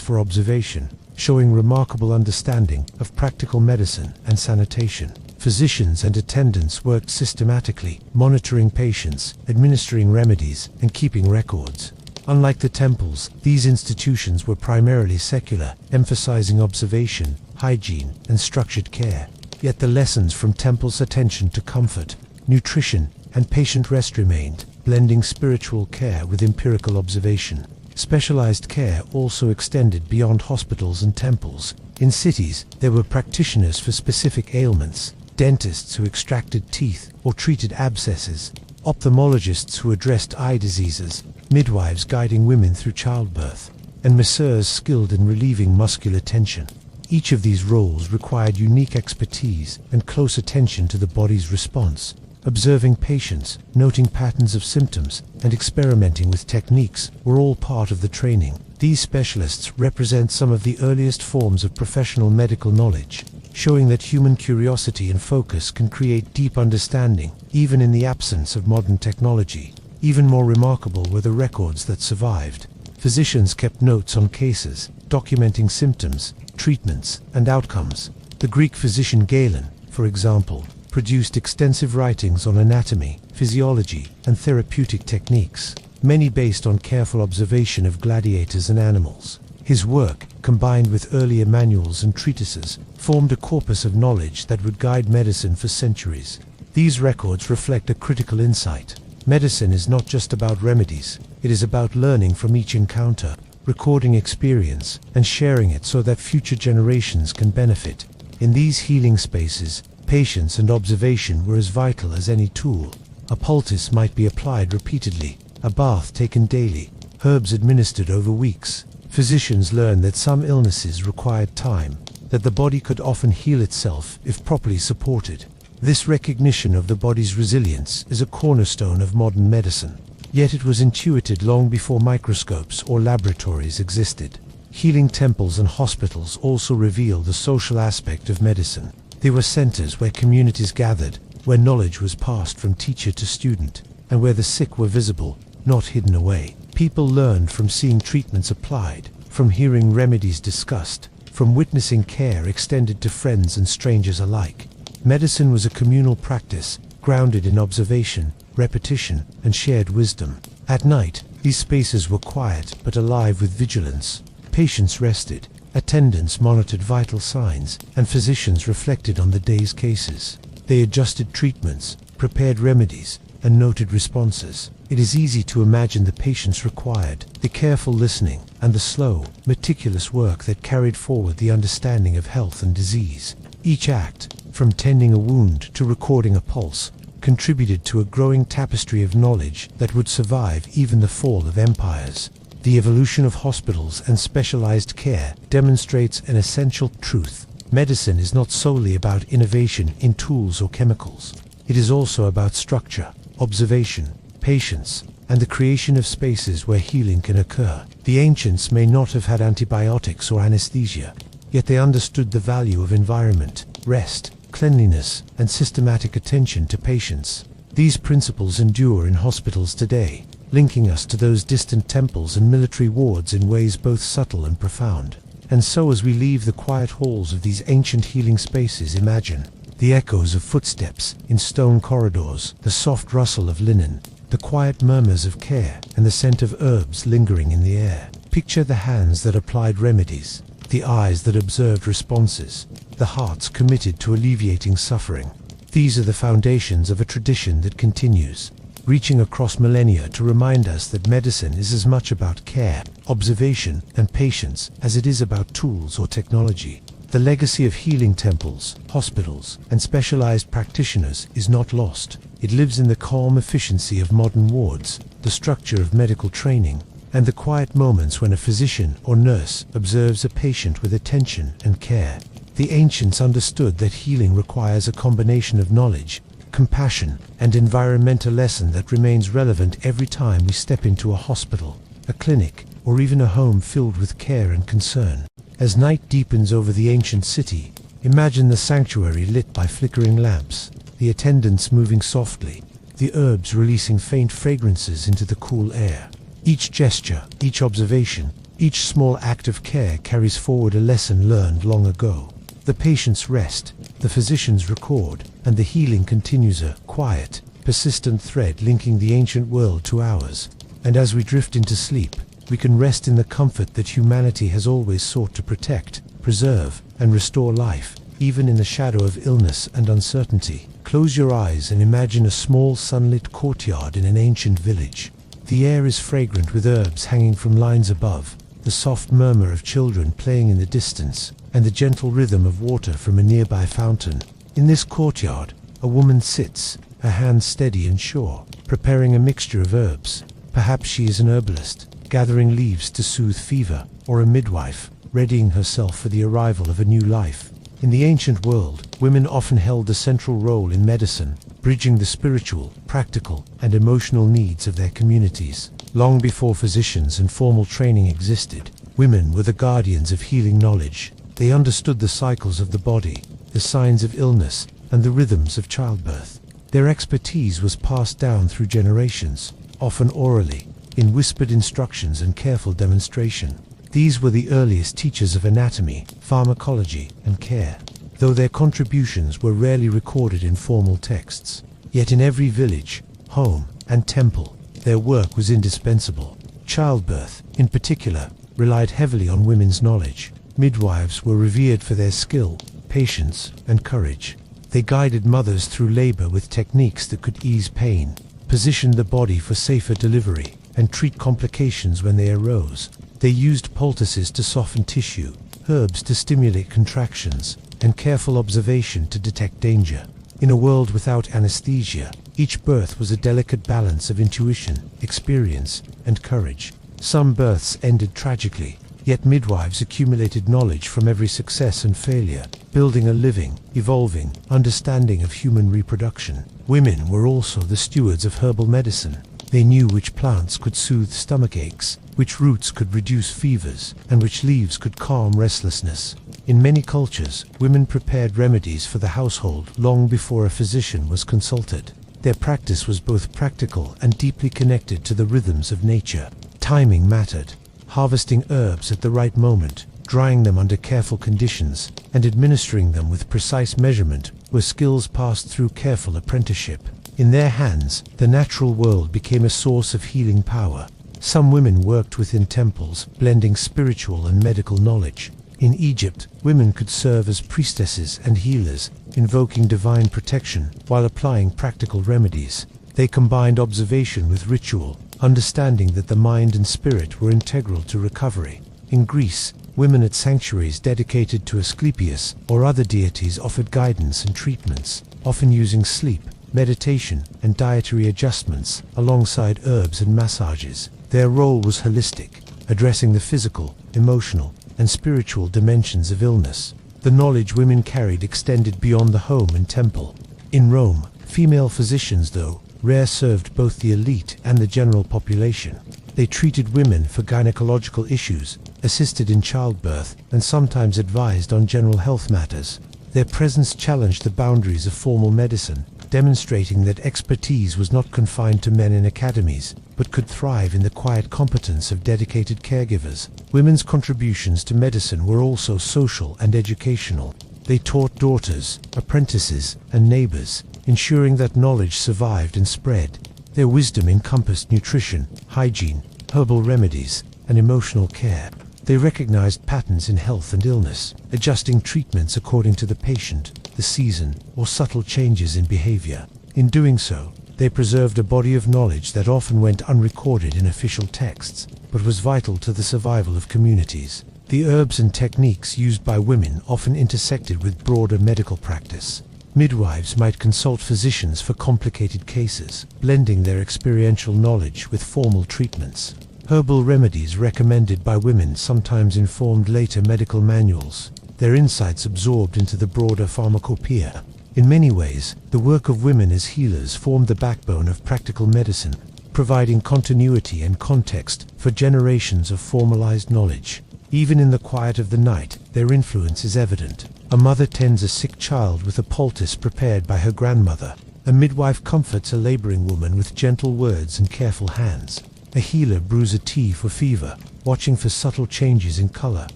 for observation, showing remarkable understanding of practical medicine and sanitation. Physicians and attendants worked systematically, monitoring patients, administering remedies, and keeping records. Unlike the temples, these institutions were primarily secular, emphasizing observation, hygiene, and structured care. Yet the lessons from temples' attention to comfort, nutrition, and patient rest remained, blending spiritual care with empirical observation. Specialized care also extended beyond hospitals and temples. In cities, there were practitioners for specific ailments, dentists who extracted teeth or treated abscesses, ophthalmologists who addressed eye diseases, midwives guiding women through childbirth, and masseurs skilled in relieving muscular tension. Each of these roles required unique expertise and close attention to the body's response. Observing patients, noting patterns of symptoms, and experimenting with techniques were all part of the training. These specialists represent some of the earliest forms of professional medical knowledge, showing that human curiosity and focus can create deep understanding, even in the absence of modern technology. Even more remarkable were the records that survived. Physicians kept notes on cases, documenting symptoms, treatments, and outcomes. The Greek physician Galen, for example, produced extensive writings on anatomy, physiology, and therapeutic techniques, many based on careful observation of gladiators and animals. His work, combined with earlier manuals and treatises, formed a corpus of knowledge that would guide medicine for centuries. These records reflect a critical insight. Medicine is not just about remedies, it is about learning from each encounter, recording experience, and sharing it so that future generations can benefit. In these healing spaces, patience and observation were as vital as any tool. A poultice might be applied repeatedly, a bath taken daily, herbs administered over weeks. Physicians learned that some illnesses required time, that the body could often heal itself if properly supported. This recognition of the body's resilience is a cornerstone of modern medicine. Yet it was intuited long before microscopes or laboratories existed. Healing temples and hospitals also reveal the social aspect of medicine. They were centers where communities gathered, where knowledge was passed from teacher to student, and where the sick were visible, not hidden away. People learned from seeing treatments applied, from hearing remedies discussed, from witnessing care extended to friends and strangers alike. Medicine was a communal practice, grounded in observation, repetition, and shared wisdom. At night, these spaces were quiet but alive with vigilance. Patients rested, attendants monitored vital signs, and physicians reflected on the day's cases. They adjusted treatments, prepared remedies, and noted responses. It is easy to imagine the patience required, the careful listening, and the slow, meticulous work that carried forward the understanding of health and disease. Each act, from tending a wound to recording a pulse, contributed to a growing tapestry of knowledge that would survive even the fall of empires. The evolution of hospitals and specialized care demonstrates an essential truth. Medicine is not solely about innovation in tools or chemicals. It is also about structure, observation, patience, and the creation of spaces where healing can occur. The ancients may not have had antibiotics or anesthesia, yet they understood the value of environment, rest, cleanliness, and systematic attention to patients. These principles endure in hospitals today, linking us to those distant temples and military wards in ways both subtle and profound. And so as we leave the quiet halls of these ancient healing spaces, imagine the echoes of footsteps in stone corridors, the soft rustle of linen, the quiet murmurs of care, and the scent of herbs lingering in the air. Picture the hands that applied remedies, the eyes that observed responses, the hearts committed to alleviating suffering. These are the foundations of a tradition that continues, reaching across millennia to remind us that medicine is as much about care, observation, and patience as it is about tools or technology. The legacy of healing temples, hospitals, and specialized practitioners is not lost. It lives in the calm efficiency of modern wards, the structure of medical training, and the quiet moments when a physician or nurse observes a patient with attention and care. The ancients understood that healing requires a combination of knowledge, compassion, and environmental lesson that remains relevant every time we step into a hospital, a clinic, or even a home filled with care and concern. As night deepens over the ancient city, imagine the sanctuary lit by flickering lamps, the attendants moving softly, the herbs releasing faint fragrances into the cool air. Each gesture, each observation, each small act of care carries forward a lesson learned long ago. The patients rest, the physicians record, and the healing continues, a quiet, persistent thread linking the ancient world to ours. And as we drift into sleep, we can rest in the comfort that humanity has always sought to protect, preserve, and restore life, even in the shadow of illness and uncertainty. Close your eyes and imagine a small sunlit courtyard in an ancient village. The air is fragrant with herbs hanging from lines above, the soft murmur of children playing in the distance, and the gentle rhythm of water from a nearby fountain. In this courtyard, a woman sits, her hands steady and sure, preparing a mixture of herbs. Perhaps she is an herbalist, gathering leaves to soothe fever, or a midwife, readying herself for the arrival of a new life. In the ancient world, women often held a central role in medicine, bridging the spiritual, practical, and emotional needs of their communities. Long before physicians and formal training existed, women were the guardians of healing knowledge. They understood the cycles of the body, the signs of illness, and the rhythms of childbirth. Their expertise was passed down through generations, often orally, in whispered instructions and careful demonstration. These were the earliest teachers of anatomy, pharmacology, and care, though their contributions were rarely recorded in formal texts. Yet in every village, home, and temple, their work was indispensable. Childbirth, in particular, relied heavily on women's knowledge. Midwives were revered for their skill, patience, and courage. They guided mothers through labor with techniques that could ease pain, position the body for safer delivery, and treat complications when they arose. They used poultices to soften tissue, herbs to stimulate contractions, and careful observation to detect danger. In a world without anesthesia, each birth was a delicate balance of intuition, experience, and courage. Some births ended tragically, yet midwives accumulated knowledge from every success and failure, building a living, evolving understanding of human reproduction. Women were also the stewards of herbal medicine. They knew which plants could soothe stomach aches, which roots could reduce fevers, and which leaves could calm restlessness. In many cultures, women prepared remedies for the household long before a physician was consulted. Their practice was both practical and deeply connected to the rhythms of nature. Timing mattered. Harvesting herbs at the right moment, drying them under careful conditions, and administering them with precise measurement were skills passed through careful apprenticeship. In their hands, the natural world became a source of healing power. Some women worked within temples, blending spiritual and medical knowledge. In Egypt, women could serve as priestesses and healers, invoking divine protection while applying practical remedies. They combined observation with ritual, understanding that the mind and spirit were integral to recovery. In Greece, women at sanctuaries dedicated to Asclepius or other deities offered guidance and treatments, often using sleep, meditation, and dietary adjustments alongside herbs and massages. Their role was holistic, addressing the physical, emotional, and spiritual dimensions of illness. The knowledge women carried extended beyond the home and temple. In Rome, female physicians, though rare, served both the elite and the general population. They treated women for gynecological issues, assisted in childbirth, and sometimes advised on general health matters. Their presence challenged the boundaries of formal medicine, demonstrating that expertise was not confined to men in academies, but could thrive in the quiet competence of dedicated caregivers. Women's contributions to medicine were also social and educational. They taught daughters, apprentices, and neighbors, ensuring that knowledge survived and spread. Their wisdom encompassed nutrition, hygiene, herbal remedies, and emotional care. They recognized patterns in health and illness, adjusting treatments according to the patient, the season, or subtle changes in behavior. In doing so, they preserved a body of knowledge that often went unrecorded in official texts, but was vital to the survival of communities. The herbs and techniques used by women often intersected with broader medical practice. Midwives might consult physicians for complicated cases, blending their experiential knowledge with formal treatments. Herbal remedies recommended by women sometimes informed later medical manuals, their insights absorbed into the broader pharmacopoeia. In many ways, the work of women as healers formed the backbone of practical medicine, providing continuity and context for generations of formalized knowledge. Even in the quiet of the night, their influence is evident. A mother tends a sick child with a poultice prepared by her grandmother. A midwife comforts a laboring woman with gentle words and careful hands. A healer brews a tea for fever, watching for subtle changes in color,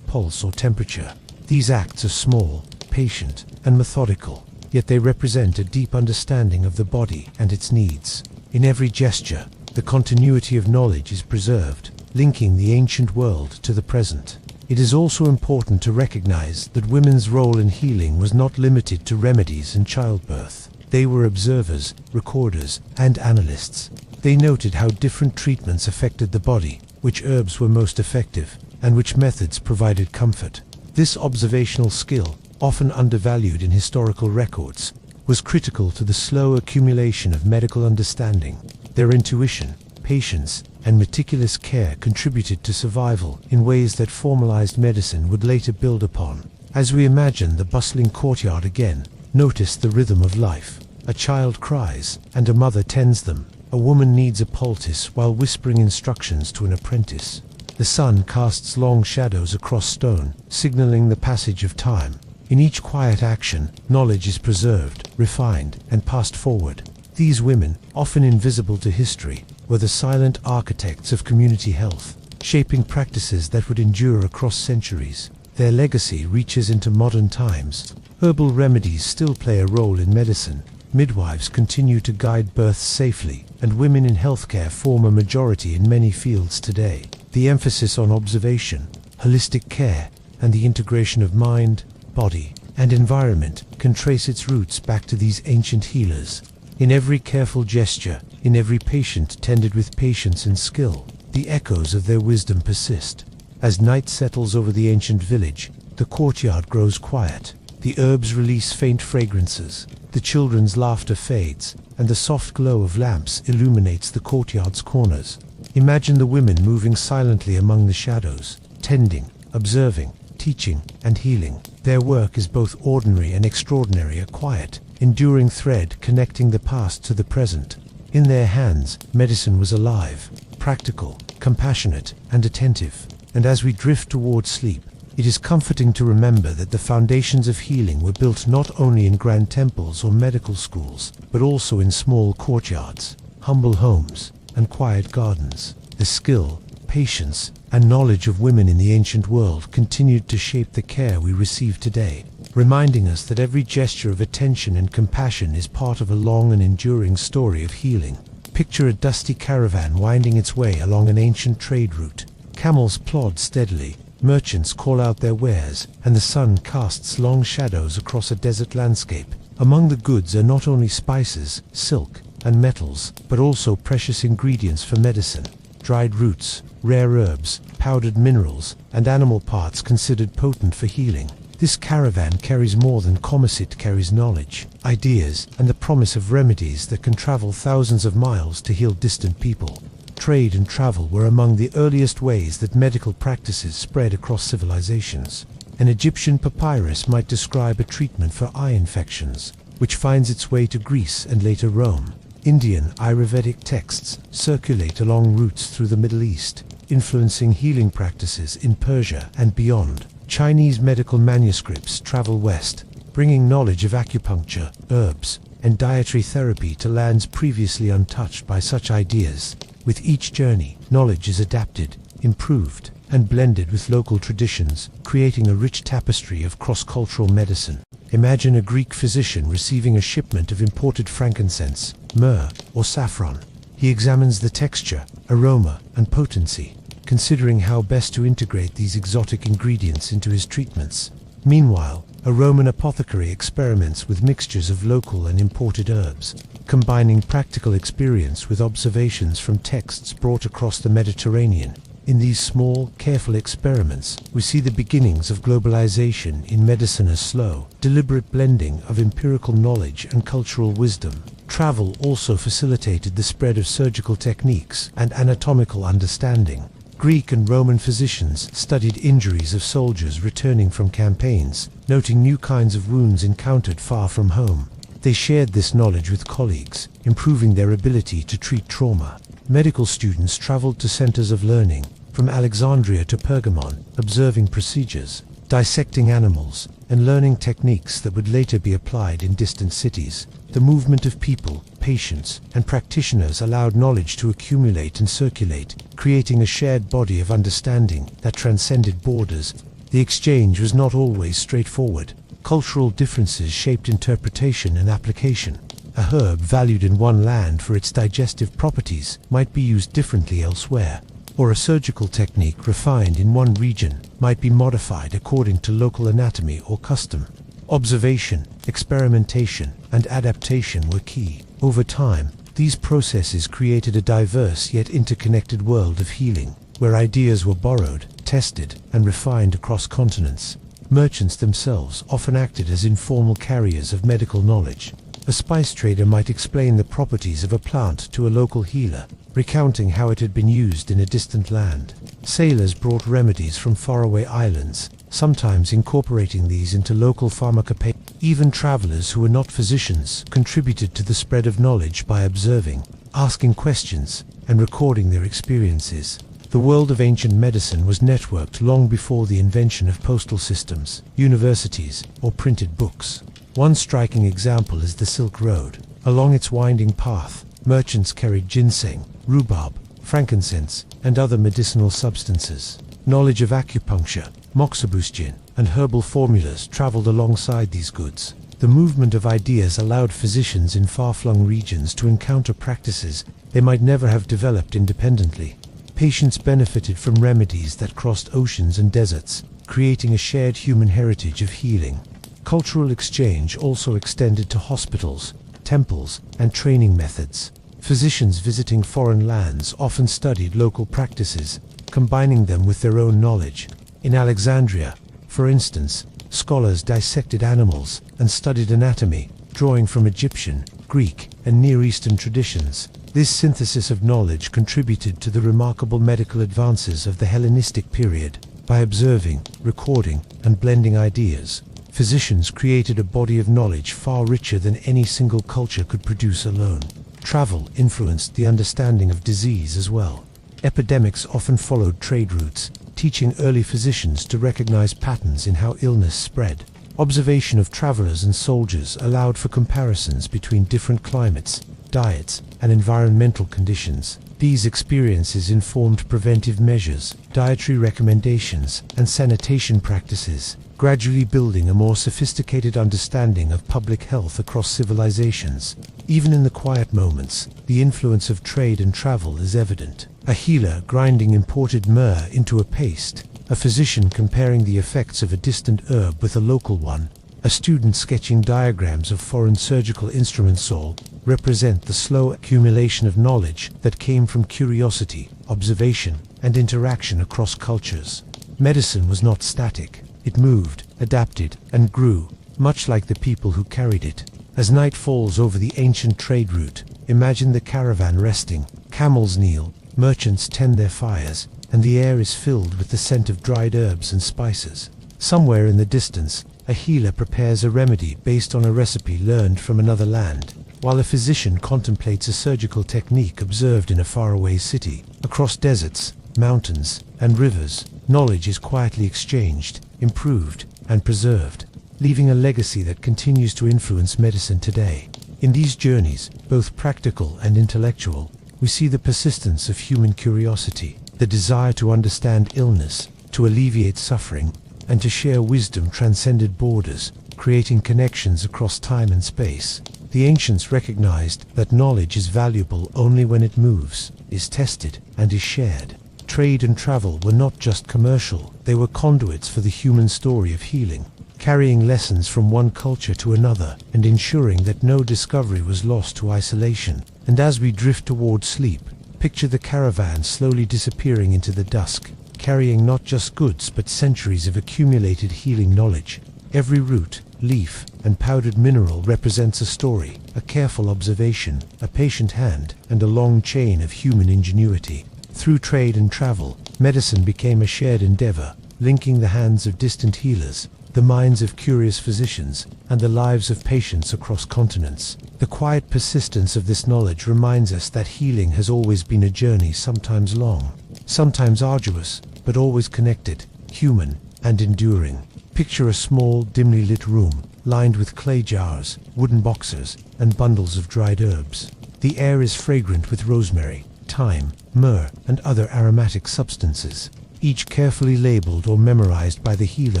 pulse, or temperature. These acts are small, patient, and methodical, yet they represent a deep understanding of the body and its needs. In every gesture, the continuity of knowledge is preserved, linking the ancient world to the present. It is also important to recognize that women's role in healing was not limited to remedies and childbirth. They were observers, recorders, and analysts. They noted how different treatments affected the body, which herbs were most effective, and which methods provided comfort. This observational skill, often undervalued in historical records, was critical to the slow accumulation of medical understanding. Their intuition, patience, and meticulous care contributed to survival in ways that formalized medicine would later build upon. As we imagine the bustling courtyard again, notice the rhythm of life. A child cries, and a mother tends them. A woman kneads a poultice while whispering instructions to an apprentice. The sun casts long shadows across stone, signaling the passage of time. In each quiet action, knowledge is preserved, refined, and passed forward. These women, often invisible to history, were the silent architects of community health, shaping practices that would endure across centuries. Their legacy reaches into modern times. Herbal remedies still play a role in medicine. Midwives continue to guide births safely, and women in healthcare form a majority in many fields today. The emphasis on observation, holistic care, and the integration of mind, body, and environment can trace its roots back to these ancient healers. In every careful gesture, in every patient tended with patience and skill, the echoes of their wisdom persist. As night settles over the ancient village, the courtyard grows quiet. The herbs release faint fragrances, the children's laughter fades, and the soft glow of lamps illuminates the courtyard's corners. Imagine the women moving silently among the shadows, tending, observing, teaching, and healing. Their work is both ordinary and extraordinary, a quiet, enduring thread connecting the past to the present. In their hands, medicine was alive, practical, compassionate, and attentive. And as we drift toward sleep, it is comforting to remember that the foundations of healing were built not only in grand temples or medical schools, but also in small courtyards, humble homes, and quiet gardens. The skill, patience, and knowledge of women in the ancient world continued to shape the care we receive today, reminding us that every gesture of attention and compassion is part of a long and enduring story of healing. Picture a dusty caravan winding its way along an ancient trade route. Camels plod steadily, merchants call out their wares, and the sun casts long shadows across a desert landscape. Among the goods are not only spices, silk, and metals, but also precious ingredients for medicine. Dried roots, rare herbs, powdered minerals, and animal parts considered potent for healing. This caravan carries more than commerce, it carries knowledge, ideas, and the promise of remedies that can travel thousands of miles to heal distant people. Trade and travel were among the earliest ways that medical practices spread across civilizations. An Egyptian papyrus might describe a treatment for eye infections, which finds its way to Greece and later Rome. Indian Ayurvedic texts circulate along routes through the Middle East, influencing healing practices in Persia and beyond. Chinese medical manuscripts travel west, bringing knowledge of acupuncture, herbs, and dietary therapy to lands previously untouched by such ideas. With each journey, knowledge is adapted, improved, and blended with local traditions, creating a rich tapestry of cross-cultural medicine. Imagine a Greek physician receiving a shipment of imported frankincense, myrrh, or saffron. He examines the texture, aroma, and potency, considering how best to integrate these exotic ingredients into his treatments. Meanwhile, a Roman apothecary experiments with mixtures of local and imported herbs, combining practical experience with observations from texts brought across the Mediterranean. In these small, careful experiments, we see the beginnings of globalization in medicine, a slow, deliberate blending of empirical knowledge and cultural wisdom. Travel also facilitated the spread of surgical techniques and anatomical understanding. Greek and Roman physicians studied injuries of soldiers returning from campaigns, noting new kinds of wounds encountered far from home. They shared this knowledge with colleagues, improving their ability to treat trauma. Medical students traveled to centers of learning, from Alexandria to Pergamon, observing procedures, dissecting animals, and learning techniques that would later be applied in distant cities. The movement of people, patients, and practitioners allowed knowledge to accumulate and circulate, creating a shared body of understanding that transcended borders. The exchange was not always straightforward. Cultural differences shaped interpretation and application. A herb valued in one land for its digestive properties might be used differently elsewhere, or a surgical technique refined in one region might be modified according to local anatomy or custom. Observation, experimentation, and adaptation were key. Over time, these processes created a diverse yet interconnected world of healing, where ideas were borrowed, tested, and refined across continents. Merchants themselves often acted as informal carriers of medical knowledge. A spice trader might explain the properties of a plant to a local healer, recounting how it had been used in a distant land. Sailors brought remedies from faraway islands, sometimes incorporating these into local pharmacopoeia. Even travelers who were not physicians contributed to the spread of knowledge by observing, asking questions, and recording their experiences. The world of ancient medicine was networked long before the invention of postal systems, universities, or printed books. One striking example is the Silk Road. Along its winding path, merchants carried ginseng, rhubarb, frankincense, and other medicinal substances. Knowledge of acupuncture, moxibustion, and herbal formulas traveled alongside these goods. The movement of ideas allowed physicians in far-flung regions to encounter practices they might never have developed independently. Patients benefited from remedies that crossed oceans and deserts, creating a shared human heritage of healing. Cultural exchange also extended to hospitals, temples, and training methods. Physicians visiting foreign lands often studied local practices, combining them with their own knowledge. In Alexandria, for instance, scholars dissected animals and studied anatomy, drawing from Egyptian, Greek, and Near Eastern traditions. This synthesis of knowledge contributed to the remarkable medical advances of the Hellenistic period. By observing, recording, and blending ideas, physicians created a body of knowledge far richer than any single culture could produce alone. Travel influenced the understanding of disease as well. Epidemics often followed trade routes, teaching early physicians to recognize patterns in how illness spread. Observation of travelers and soldiers allowed for comparisons between different climates, diets, and environmental conditions. These experiences informed preventive measures, dietary recommendations, and sanitation practices, gradually building a more sophisticated understanding of public health across civilizations. Even in the quiet moments, the influence of trade and travel is evident. A healer grinding imported myrrh into a paste, a physician comparing the effects of a distant herb with a local one, a student sketching diagrams of foreign surgical instruments all represent the slow accumulation of knowledge that came from curiosity, observation, and interaction across cultures. Medicine was not static. It moved, adapted, and grew, much like the people who carried it. As night falls over the ancient trade route, imagine the caravan resting, camels kneel, merchants tend their fires, and the air is filled with the scent of dried herbs and spices. Somewhere in the distance, a healer prepares a remedy based on a recipe learned from another land, while a physician contemplates a surgical technique observed in a faraway city. Across deserts, mountains, and rivers, knowledge is quietly exchanged, improved, and preserved, leaving a legacy that continues to influence medicine today. In these journeys, both practical and intellectual, we see the persistence of human curiosity, the desire to understand illness, to alleviate suffering, and to share wisdom transcended borders, creating connections across time and space. The ancients recognized that knowledge is valuable only when it moves, is tested, and is shared. Trade and travel were not just commercial, they were conduits for the human story of healing, carrying lessons from one culture to another and ensuring that no discovery was lost to isolation. And as we drift toward sleep, picture the caravan slowly disappearing into the dusk, carrying not just goods but centuries of accumulated healing knowledge. Every root, leaf, and powdered mineral represents a story, a careful observation, a patient hand, and a long chain of human ingenuity. Through trade and travel, medicine became a shared endeavor, linking the hands of distant healers, the minds of curious physicians, and the lives of patients across continents. The quiet persistence of this knowledge reminds us that healing has always been a journey, sometimes long, sometimes arduous, but always connected, human, and enduring. Picture a small, dimly lit room, lined with clay jars, wooden boxes, and bundles of dried herbs. The air is fragrant with rosemary, thyme, myrrh, and other aromatic substances, each carefully labeled or memorized by the healer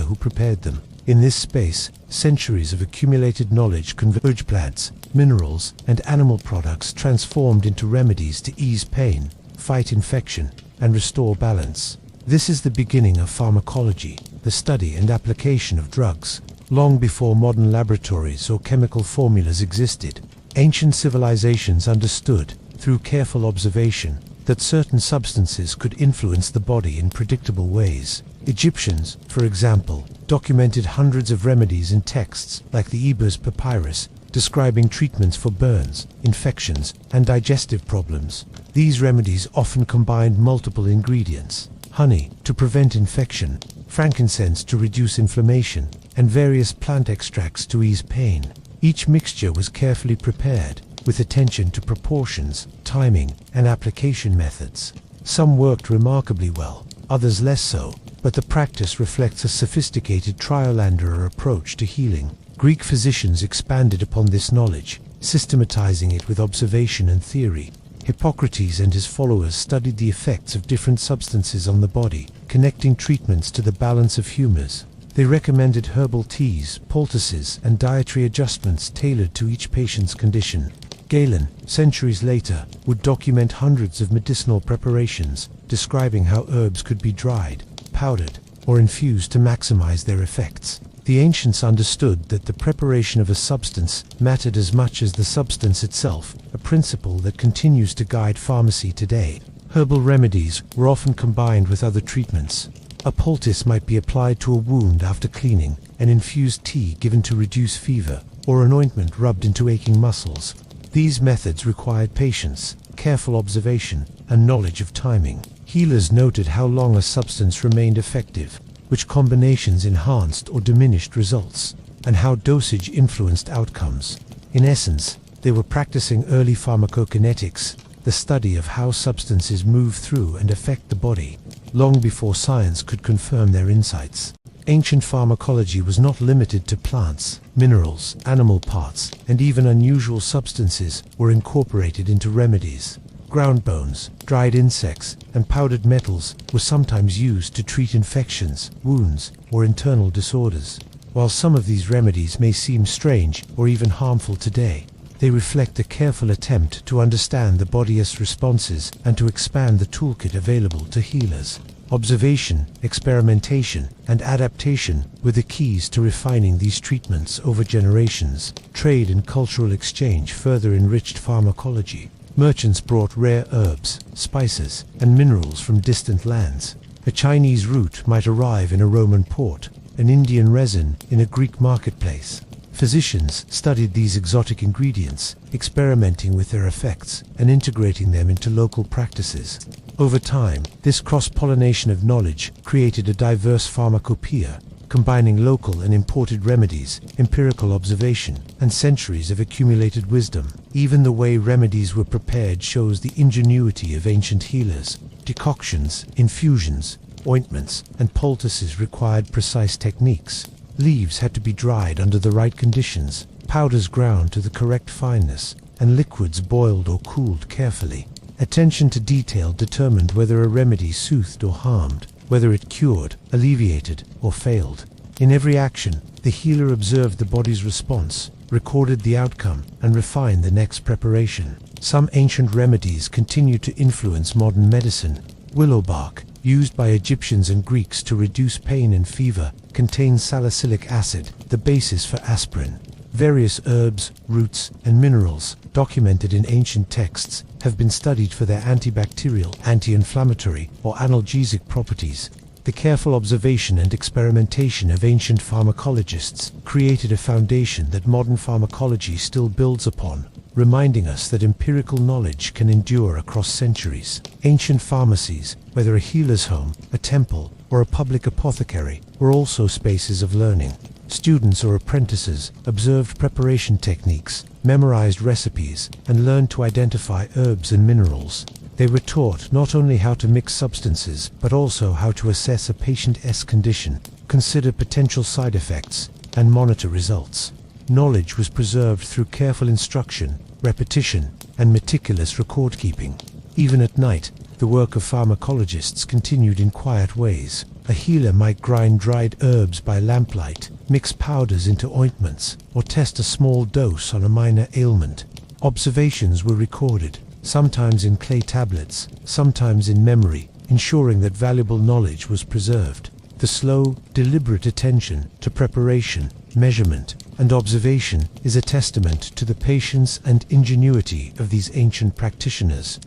who prepared them. In this space, centuries of accumulated knowledge converge: plants, minerals, and animal products transformed into remedies to ease pain, fight infection, and restore balance. This is the beginning of pharmacology, the study and application of drugs. Long before modern laboratories or chemical formulas existed, ancient civilizations understood, through careful observation, that certain substances could influence the body in predictable ways. Egyptians, for example, documented hundreds of remedies in texts like the Ebers Papyrus, describing treatments for burns, infections, and digestive problems. These remedies often combined multiple ingredients: honey to prevent infection, frankincense to reduce inflammation, and various plant extracts to ease pain. Each mixture was carefully prepared, with attention to proportions, timing, and application methods. Some worked remarkably well, others less so, but the practice reflects a sophisticated trial-and-error approach to healing. Greek physicians expanded upon this knowledge, systematizing it with observation and theory. Hippocrates and his followers studied the effects of different substances on the body, connecting treatments to the balance of humors. They recommended herbal teas, poultices, and dietary adjustments tailored to each patient's condition. Galen, centuries later, would document hundreds of medicinal preparations, describing how herbs could be dried, powdered, or infused to maximize their effects. The ancients understood that the preparation of a substance mattered as much as the substance itself, a principle that continues to guide pharmacy today. Herbal remedies were often combined with other treatments. A poultice might be applied to a wound after cleaning, an infused tea given to reduce fever, or an ointment rubbed into aching muscles. These methods required patience, careful observation, and knowledge of timing. Healers noted how long a substance remained effective, which combinations enhanced or diminished results, and how dosage influenced outcomes. In essence, they were practicing early pharmacokinetics, the study of how substances move through and affect the body, long before science could confirm their insights. Ancient pharmacology was not limited to plants. Minerals, animal parts, and even unusual substances were incorporated into remedies. Ground bones, dried insects, and powdered metals were sometimes used to treat infections, wounds, or internal disorders. While some of these remedies may seem strange or even harmful today, they reflect a careful attempt to understand the body's responses and to expand the toolkit available to healers. Observation, experimentation, and adaptation were the keys to refining these treatments over generations. Trade and cultural exchange further enriched pharmacology. Merchants brought rare herbs, spices, and minerals from distant lands. A Chinese root might arrive in a Roman port, an Indian resin in a Greek marketplace. Physicians studied these exotic ingredients, experimenting with their effects and integrating them into local practices. Over time, this cross-pollination of knowledge created a diverse pharmacopoeia, combining local and imported remedies, empirical observation, and centuries of accumulated wisdom. Even the way remedies were prepared shows the ingenuity of ancient healers. Decoctions, infusions, ointments, and poultices required precise techniques. Leaves had to be dried under the right conditions, powders ground to the correct fineness, and liquids boiled or cooled carefully. Attention to detail determined whether a remedy soothed or harmed, whether it cured, alleviated, or failed. In every action, the healer observed the body's response, recorded the outcome, and refined the next preparation. Some ancient remedies continue to influence modern medicine. Willow bark, used by Egyptians and Greeks to reduce pain and fever, contains salicylic acid, the basis for aspirin. Various herbs, roots, and minerals, documented in ancient texts, have been studied for their antibacterial, anti-inflammatory, or analgesic properties. The careful observation and experimentation of ancient pharmacologists created a foundation that modern pharmacology still builds upon, reminding us that empirical knowledge can endure across centuries. Ancient pharmacies, whether a healer's home, a temple, or a public apothecary were also spaces of learning. Students or apprentices observed preparation techniques, memorized recipes, and learned to identify herbs and minerals. They were taught not only how to mix substances, but also how to assess a patient's condition, consider potential side effects, and monitor results. Knowledge was preserved through careful instruction, repetition, and meticulous record-keeping. Even at night, the work of pharmacologists continued in quiet ways. A healer might grind dried herbs by lamplight, mix powders into ointments, or test a small dose on a minor ailment. Observations were recorded, sometimes in clay tablets, sometimes in memory, ensuring that valuable knowledge was preserved. The slow, deliberate attention to preparation, measurement, and observation is a testament to the patience and ingenuity of these ancient practitioners.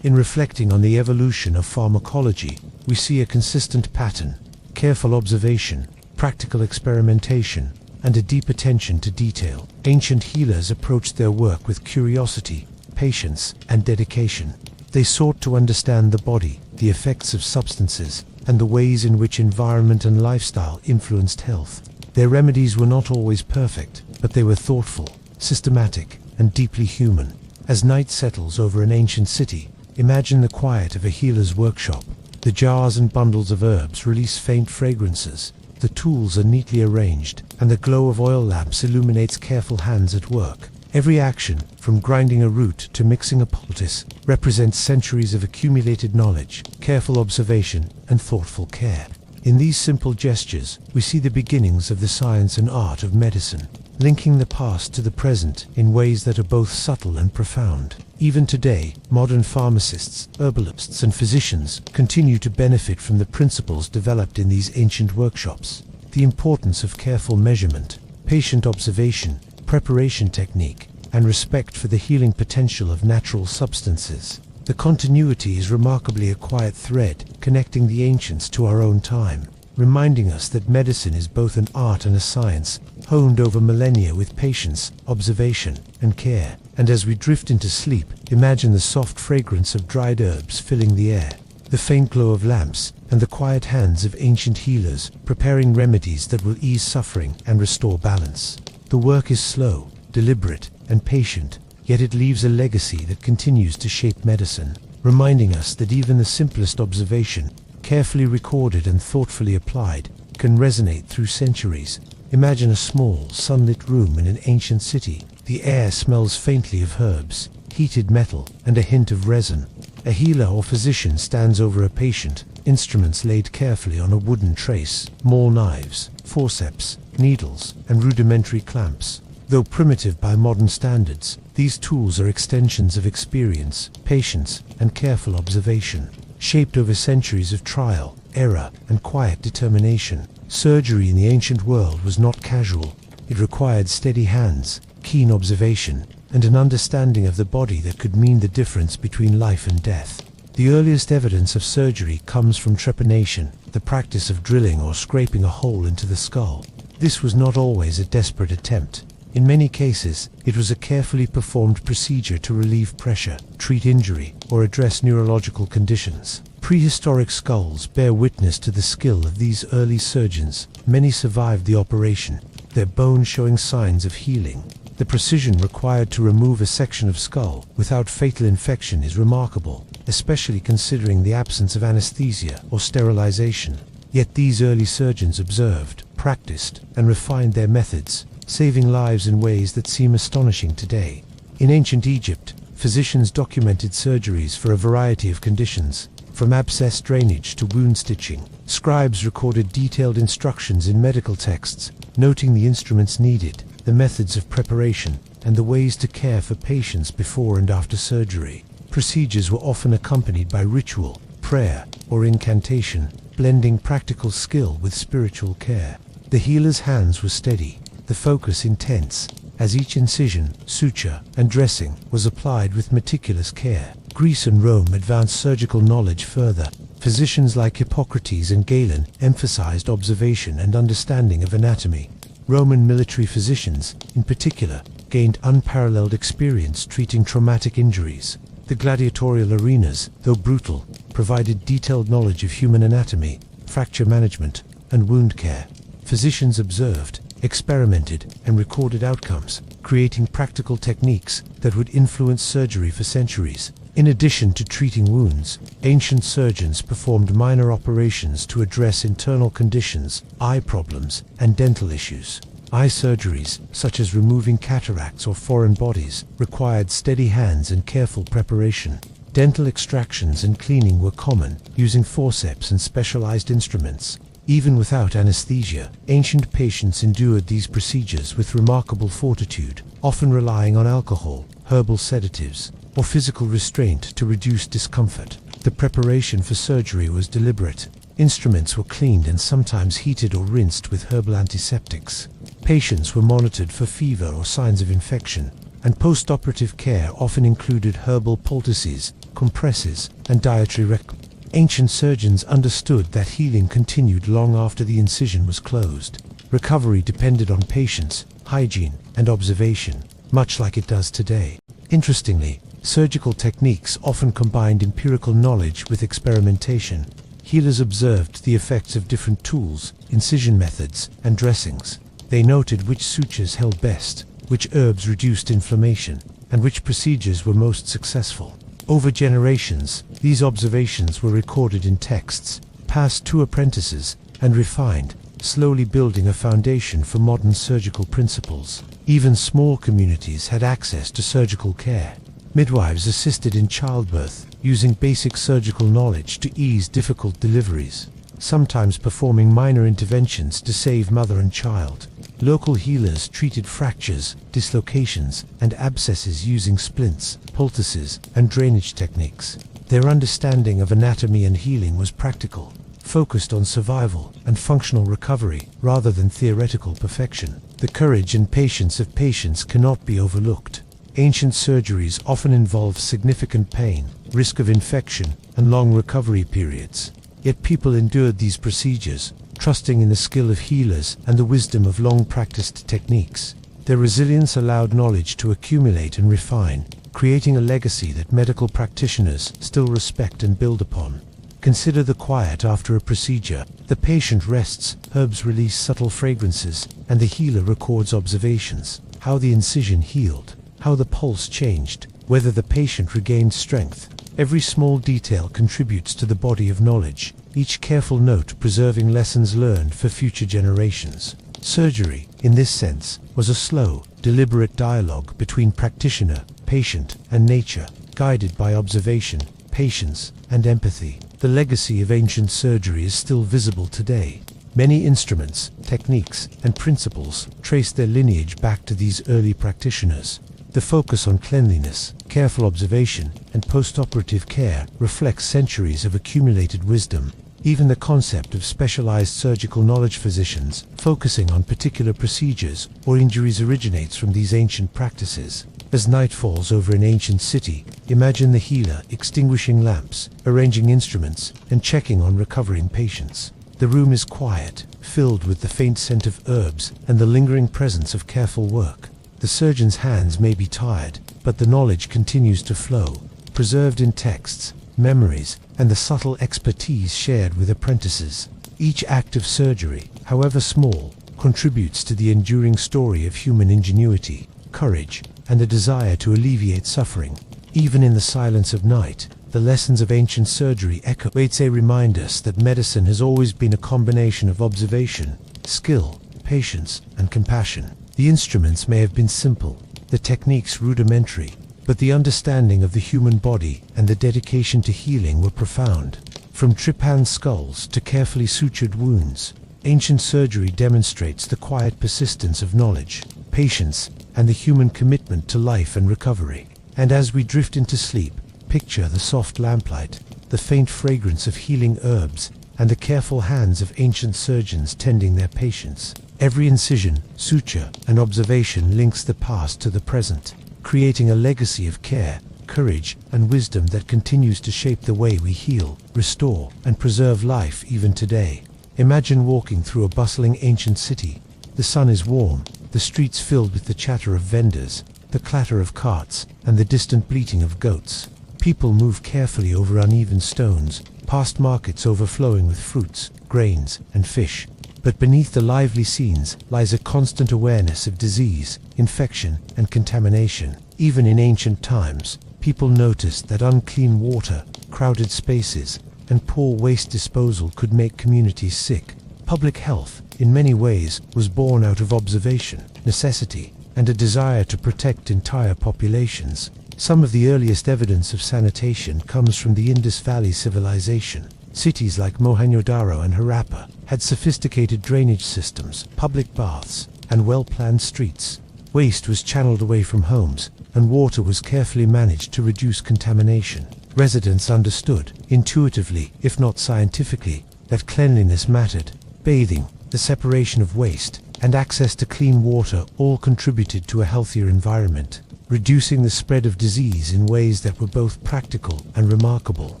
In reflecting on the evolution of pharmacology, we see a consistent pattern: careful observation, practical experimentation, and a deep attention to detail. Ancient healers approached their work with curiosity, patience, and dedication. They sought to understand the body, the effects of substances, and the ways in which environment and lifestyle influenced health. Their remedies were not always perfect, but they were thoughtful, systematic, and deeply human. As night settles over an ancient city, imagine the quiet of a healer's workshop. The jars and bundles of herbs release faint fragrances. The tools are neatly arranged, and the glow of oil lamps illuminates careful hands at work. Every action, from grinding a root to mixing a poultice, represents centuries of accumulated knowledge, careful observation, and thoughtful care. In these simple gestures, we see the beginnings of the science and art of medicine, linking the past to the present in ways that are both subtle and profound. Even today, modern pharmacists, herbalists, and physicians continue to benefit from the principles developed in these ancient workshops. The importance of careful measurement, patient observation, preparation technique, and respect for the healing potential of natural substances. The continuity is remarkably a quiet thread connecting the ancients to our own time, reminding us that medicine is both an art and a science, honed over millennia with patience, observation, and care. And as we drift into sleep, imagine the soft fragrance of dried herbs filling the air, the faint glow of lamps, and the quiet hands of ancient healers preparing remedies that will ease suffering and restore balance. The work is slow, deliberate, and patient, yet it leaves a legacy that continues to shape medicine, reminding us that even the simplest observation, carefully recorded and thoughtfully applied, can resonate through centuries. Imagine a small, sunlit room in an ancient city. The air smells faintly of herbs, heated metal, and a hint of resin. A healer or physician stands over a patient, instruments laid carefully on a wooden trace, more knives, forceps, needles, and rudimentary clamps. Though primitive by modern standards, these tools are extensions of experience, patience, and careful observation, shaped over centuries of trial, error, and quiet determination. Surgery in the ancient world was not casual. It required steady hands, keen observation, and an understanding of the body that could mean the difference between life and death. The earliest evidence of surgery comes from trepanation, the practice of drilling or scraping a hole into the skull. This was not always a desperate attempt. In many cases, it was a carefully performed procedure to relieve pressure, treat injury, or address neurological conditions. Prehistoric skulls bear witness to the skill of these early surgeons. Many survived the operation, their bones showing signs of healing. The precision required to remove a section of skull without fatal infection is remarkable, especially considering the absence of anesthesia or sterilization. Yet these early surgeons observed, practiced, and refined their methods, saving lives in ways that seem astonishing today. In ancient Egypt, physicians documented surgeries for a variety of conditions, from abscess drainage to wound stitching. Scribes recorded detailed instructions in medical texts, noting the instruments needed, the methods of preparation, and the ways to care for patients before and after surgery. Procedures were often accompanied by ritual, prayer, or incantation, blending practical skill with spiritual care. The healer's hands were steady, the focus intense, as each incision, suture, and dressing was applied with meticulous care. Greece and Rome advanced surgical knowledge further. Physicians like Hippocrates and Galen emphasized observation and understanding of anatomy. Roman military physicians, in particular, gained unparalleled experience treating traumatic injuries. The gladiatorial arenas, though brutal, provided detailed knowledge of human anatomy, fracture management, and wound care. Physicians observed, experimented, and recorded outcomes, creating practical techniques that would influence surgery for centuries. In addition to treating wounds, ancient surgeons performed minor operations to address internal conditions, eye problems, and dental issues. Eye surgeries, such as removing cataracts or foreign bodies, required steady hands and careful preparation. Dental extractions and cleaning were common, using forceps and specialized instruments. Even without anesthesia, ancient patients endured these procedures with remarkable fortitude, often relying on alcohol, herbal sedatives, or physical restraint to reduce discomfort. The preparation for surgery was deliberate. Instruments were cleaned and sometimes heated or rinsed with herbal antiseptics. Patients were monitored for fever or signs of infection, and post-operative care often included herbal poultices, compresses, and dietary recommendations. Ancient surgeons understood that healing continued long after the incision was closed. Recovery depended on patience, hygiene, and observation, much like it does today. Interestingly, surgical techniques often combined empirical knowledge with experimentation. Healers observed the effects of different tools, incision methods, and dressings. They noted which sutures held best, which herbs reduced inflammation, and which procedures were most successful. Over generations, these observations were recorded in texts, passed to apprentices, and refined, slowly building a foundation for modern surgical principles. Even small communities had access to surgical care. Midwives assisted in childbirth, using basic surgical knowledge to ease difficult deliveries, sometimes performing minor interventions to save mother and child. Local healers treated fractures, dislocations, and abscesses using splints, poultices, and drainage techniques. Their understanding of anatomy and healing was practical, focused on survival and functional recovery rather than theoretical perfection. The courage and patience of patients cannot be overlooked. Ancient surgeries often involve significant pain, risk of infection, and long recovery periods. Yet people endured these procedures, trusting in the skill of healers and the wisdom of long-practiced techniques. Their resilience allowed knowledge to accumulate and refine, creating a legacy that medical practitioners still respect and build upon. Consider the quiet after a procedure. The patient rests, herbs release subtle fragrances, and the healer records observations, how the incision healed, how the pulse changed, whether the patient regained strength. Every small detail contributes to the body of knowledge, each careful note preserving lessons learned for future generations. Surgery, in this sense, was a slow, deliberate dialogue between practitioner, patient, and nature, guided by observation, patience, and empathy. The legacy of ancient surgery is still visible today. Many instruments, techniques, and principles trace their lineage back to these early practitioners. The focus on cleanliness, careful observation, and post-operative care reflects centuries of accumulated wisdom. Even the concept of specialized surgical knowledge, physicians focusing on particular procedures or injuries, originates from these ancient practices. As night falls over an ancient city, imagine the healer extinguishing lamps, arranging instruments, and checking on recovering patients. The room is quiet, filled with the faint scent of herbs and the lingering presence of careful work. The surgeon's hands may be tired, but the knowledge continues to flow, preserved in texts, memories, and the subtle expertise shared with apprentices. Each act of surgery, however small, contributes to the enduring story of human ingenuity, courage, and the desire to alleviate suffering. Even in the silence of night, the lessons of ancient surgery echo. They remind us that medicine has always been a combination of observation, skill, patience, and compassion. The instruments may have been simple, the techniques rudimentary, but the understanding of the human body and the dedication to healing were profound. From trypan skulls to carefully sutured wounds, ancient surgery demonstrates the quiet persistence of knowledge, patience, and the human commitment to life and recovery. And as we drift into sleep, picture the soft lamplight, the faint fragrance of healing herbs, and the careful hands of ancient surgeons tending their patients. Every incision, suture, and observation links the past to the present, creating a legacy of care, courage, and wisdom that continues to shape the way we heal, restore, and preserve life even today. Imagine walking through a bustling ancient city. The sun is warm, the streets filled with the chatter of vendors, the clatter of carts, and the distant bleating of goats. People move carefully over uneven stones, past markets overflowing with fruits, grains, and fish. But beneath the lively scenes lies a constant awareness of disease, infection, and contamination. Even in ancient times, people noticed that unclean water, crowded spaces, and poor waste disposal could make communities sick. Public health, in many ways, was born out of observation, necessity, and a desire to protect entire populations. Some of the earliest evidence of sanitation comes from the Indus Valley civilization. Cities like Mohenjo-daro and Harappa had sophisticated drainage systems, public baths, and well-planned streets. Waste was channeled away from homes, and water was carefully managed to reduce contamination. Residents understood, intuitively, if not scientifically, that cleanliness mattered. Bathing, the separation of waste, and access to clean water all contributed to a healthier environment, reducing the spread of disease in ways that were both practical and remarkable.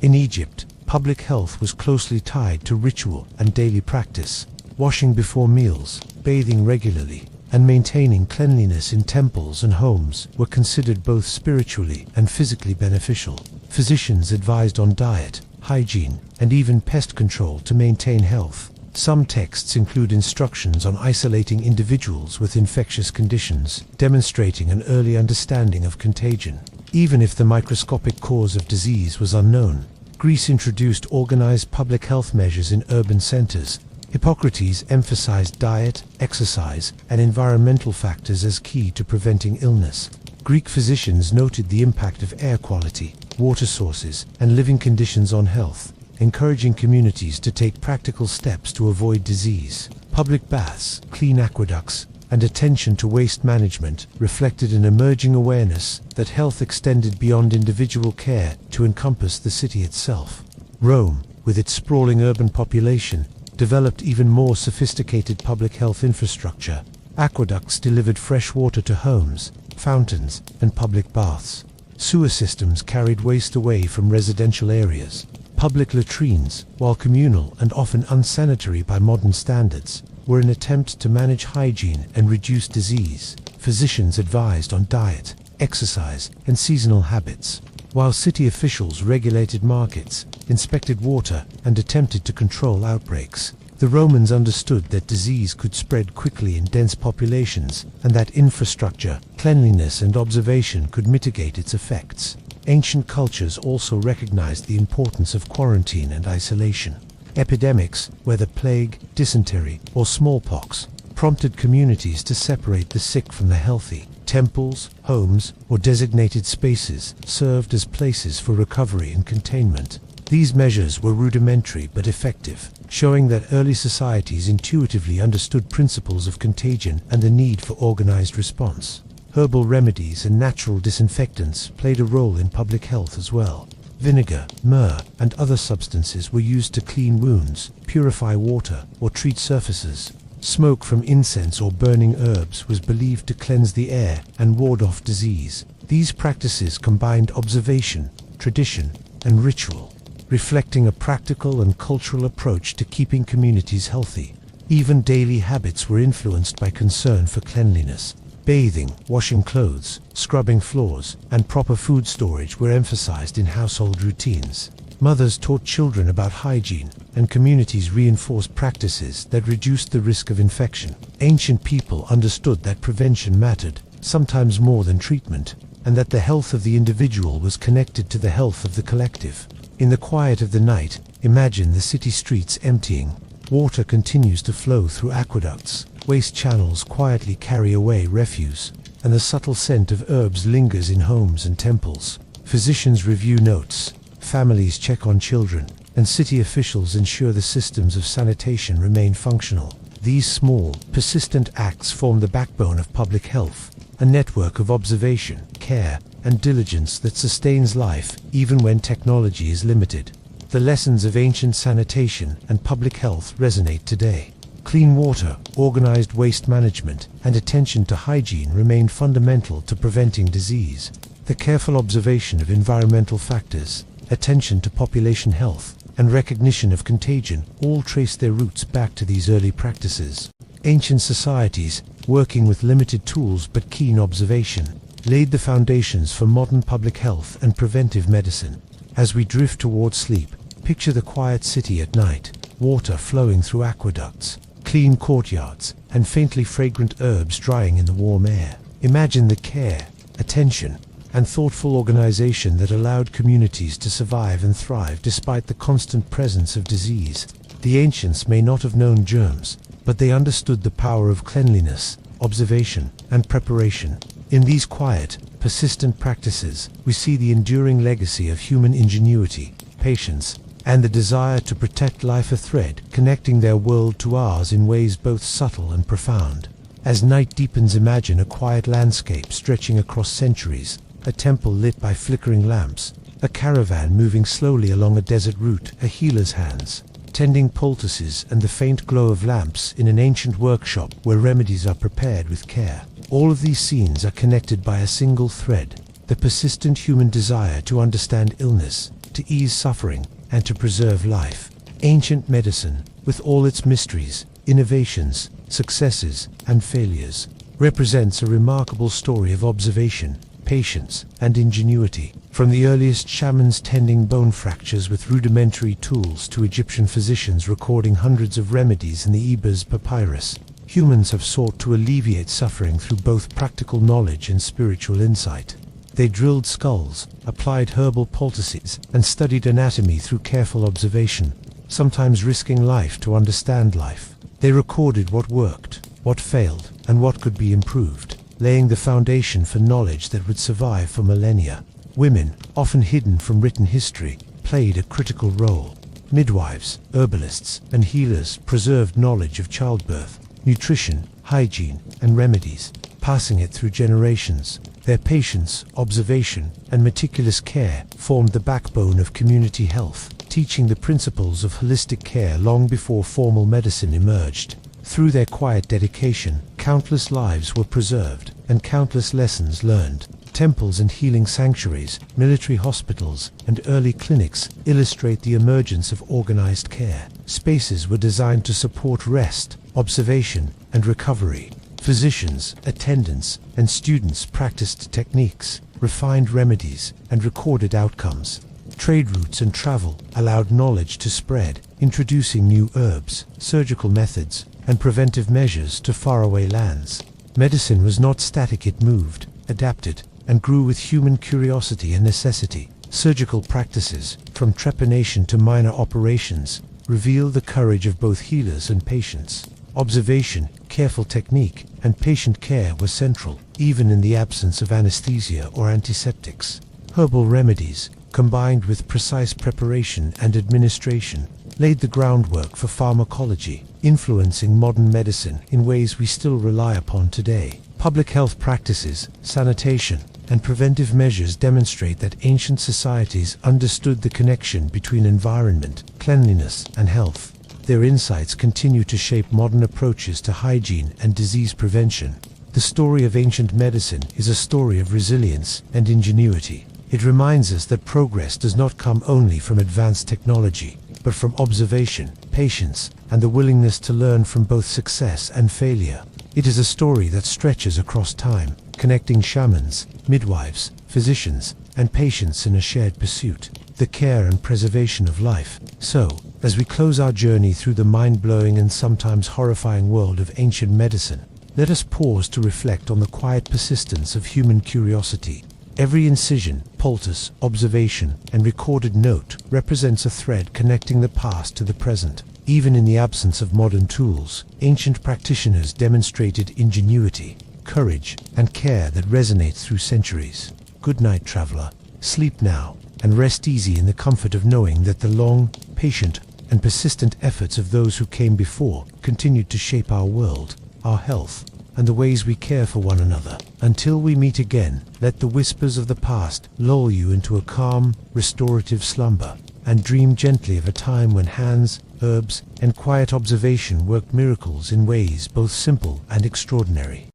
In Egypt, public health was closely tied to ritual and daily practice. Washing before meals, bathing regularly, and maintaining cleanliness in temples and homes were considered both spiritually and physically beneficial. Physicians advised on diet, hygiene, and even pest control to maintain health. Some texts include instructions on isolating individuals with infectious conditions, demonstrating an early understanding of contagion. Even if the microscopic cause of disease was unknown, Greece introduced organized public health measures in urban centers. Hippocrates emphasized diet, exercise, and environmental factors as key to preventing illness. Greek physicians noted the impact of air quality, water sources, and living conditions on health, encouraging communities to take practical steps to avoid disease. Public baths, clean aqueducts, and attention to waste management reflected an emerging awareness that health extended beyond individual care to encompass the city itself. Rome, with its sprawling urban population, developed even more sophisticated public health infrastructure. Aqueducts delivered fresh water to homes, fountains, and public baths. Sewer systems carried waste away from residential areas. Public latrines, while communal and often unsanitary by modern standards, were an attempt to manage hygiene and reduce disease. Physicians advised on diet, exercise, and seasonal habits, while city officials regulated markets, inspected water, and attempted to control outbreaks. The Romans understood that disease could spread quickly in dense populations, and that infrastructure, cleanliness, and observation could mitigate its effects. Ancient cultures also recognized the importance of quarantine and isolation. Epidemics, whether plague, dysentery, or smallpox, prompted communities to separate the sick from the healthy. Temples, homes, or designated spaces served as places for recovery and containment. These measures were rudimentary but effective, showing that early societies intuitively understood principles of contagion and the need for organized response. Herbal remedies and natural disinfectants played a role in public health as well. Vinegar, myrrh, and other substances were used to clean wounds, purify water, or treat surfaces. Smoke from incense or burning herbs was believed to cleanse the air and ward off disease. These practices combined observation, tradition, and ritual, reflecting a practical and cultural approach to keeping communities healthy. Even daily habits were influenced by concern for cleanliness. Bathing, washing clothes, scrubbing floors, and proper food storage were emphasized in household routines. Mothers taught children about hygiene, and communities reinforced practices that reduced the risk of infection. Ancient people understood that prevention mattered, sometimes more than treatment, and that the health of the individual was connected to the health of the collective. In the quiet of the night, imagine the city streets emptying. Water continues to flow through aqueducts. Waste channels quietly carry away refuse, and the subtle scent of herbs lingers in homes and temples. Physicians review notes, families check on children, and city officials ensure the systems of sanitation remain functional. These small, persistent acts form the backbone of public health, a network of observation, care, and diligence that sustains life even when technology is limited. The lessons of ancient sanitation and public health resonate today. Clean water, organized waste management, and attention to hygiene remain fundamental to preventing disease. The careful observation of environmental factors, attention to population health, and recognition of contagion all trace their roots back to these early practices. Ancient societies, working with limited tools but keen observation, laid the foundations for modern public health and preventive medicine. As we drift towards sleep, Picture the quiet city at night, water flowing through aqueducts, clean courtyards, and faintly fragrant herbs drying in the warm air. Imagine the care, attention, and thoughtful organization that allowed communities to survive and thrive despite the constant presence of disease. The ancients may not have known germs, but they understood the power of cleanliness, observation, and preparation. In these quiet, persistent practices, we see the enduring legacy of human ingenuity, patience, and the desire to protect life, a thread connecting their world to ours in ways both subtle and profound. As night deepens, imagine a quiet landscape stretching across centuries, a temple lit by flickering lamps, a caravan moving slowly along a desert route, a healer's hands tending poultices, and the faint glow of lamps in an ancient workshop where remedies are prepared with care. All of these scenes are connected by a single thread, the persistent human desire to understand illness, to ease suffering, and to preserve life. Ancient medicine, with all its mysteries, innovations, successes, and failures, represents a remarkable story of observation, patience, and ingenuity. From the earliest shamans tending bone fractures with rudimentary tools to Egyptian physicians recording hundreds of remedies in the Ebers papyrus, humans have sought to alleviate suffering through both practical knowledge and spiritual insight. They drilled skulls, applied herbal poultices, and studied anatomy through careful observation, sometimes risking life to understand life. They recorded what worked, what failed, and what could be improved, laying the foundation for knowledge that would survive for millennia. Women, often hidden from written history, played a critical role. Midwives, herbalists, and healers preserved knowledge of childbirth, nutrition, hygiene, and remedies, passing it through generations. Their patience, observation, and meticulous care formed the backbone of community health, teaching the principles of holistic care long before formal medicine emerged. Through their quiet dedication, countless lives were preserved, and countless lessons learned. Temples and healing sanctuaries, military hospitals, and early clinics illustrate the emergence of organized care. Spaces were designed to support rest, observation, and recovery. Physicians, attendants, and students practiced techniques, refined remedies, and recorded outcomes. Trade routes and travel allowed knowledge to spread, introducing new herbs, surgical methods, and preventive measures to faraway lands. Medicine was not static, it moved, adapted, and grew with human curiosity and necessity. Surgical practices, from trepanation to minor operations, reveal the courage of both healers and patients. Observation, careful technique, and patient care were central, even in the absence of anesthesia or antiseptics. Herbal remedies, combined with precise preparation and administration, laid the groundwork for pharmacology, influencing modern medicine in ways we still rely upon today. Public health practices, sanitation, and preventive measures demonstrate that ancient societies understood the connection between environment, cleanliness, and health. Their insights continue to shape modern approaches to hygiene and disease prevention. The story of ancient medicine is a story of resilience and ingenuity. It reminds us that progress does not come only from advanced technology, but from observation, patience, and the willingness to learn from both success and failure. It is a story that stretches across time, connecting shamans, midwives, physicians, and patients in a shared pursuit, the care and preservation of life. So, as we close our journey through the mind-blowing and sometimes horrifying world of ancient medicine, let us pause to reflect on the quiet persistence of human curiosity. Every incision, poultice, observation, and recorded note represents a thread connecting the past to the present. Even in the absence of modern tools, ancient practitioners demonstrated ingenuity, courage, and care that resonate through centuries. Good night, traveler. Sleep now, and rest easy in the comfort of knowing that the long, patient, and persistent efforts of those who came before continued to shape our world, our health, and the ways we care for one another. Until we meet again, let the whispers of the past lull you into a calm, restorative slumber, and dream gently of a time when hands, herbs, and quiet observation worked miracles in ways both simple and extraordinary.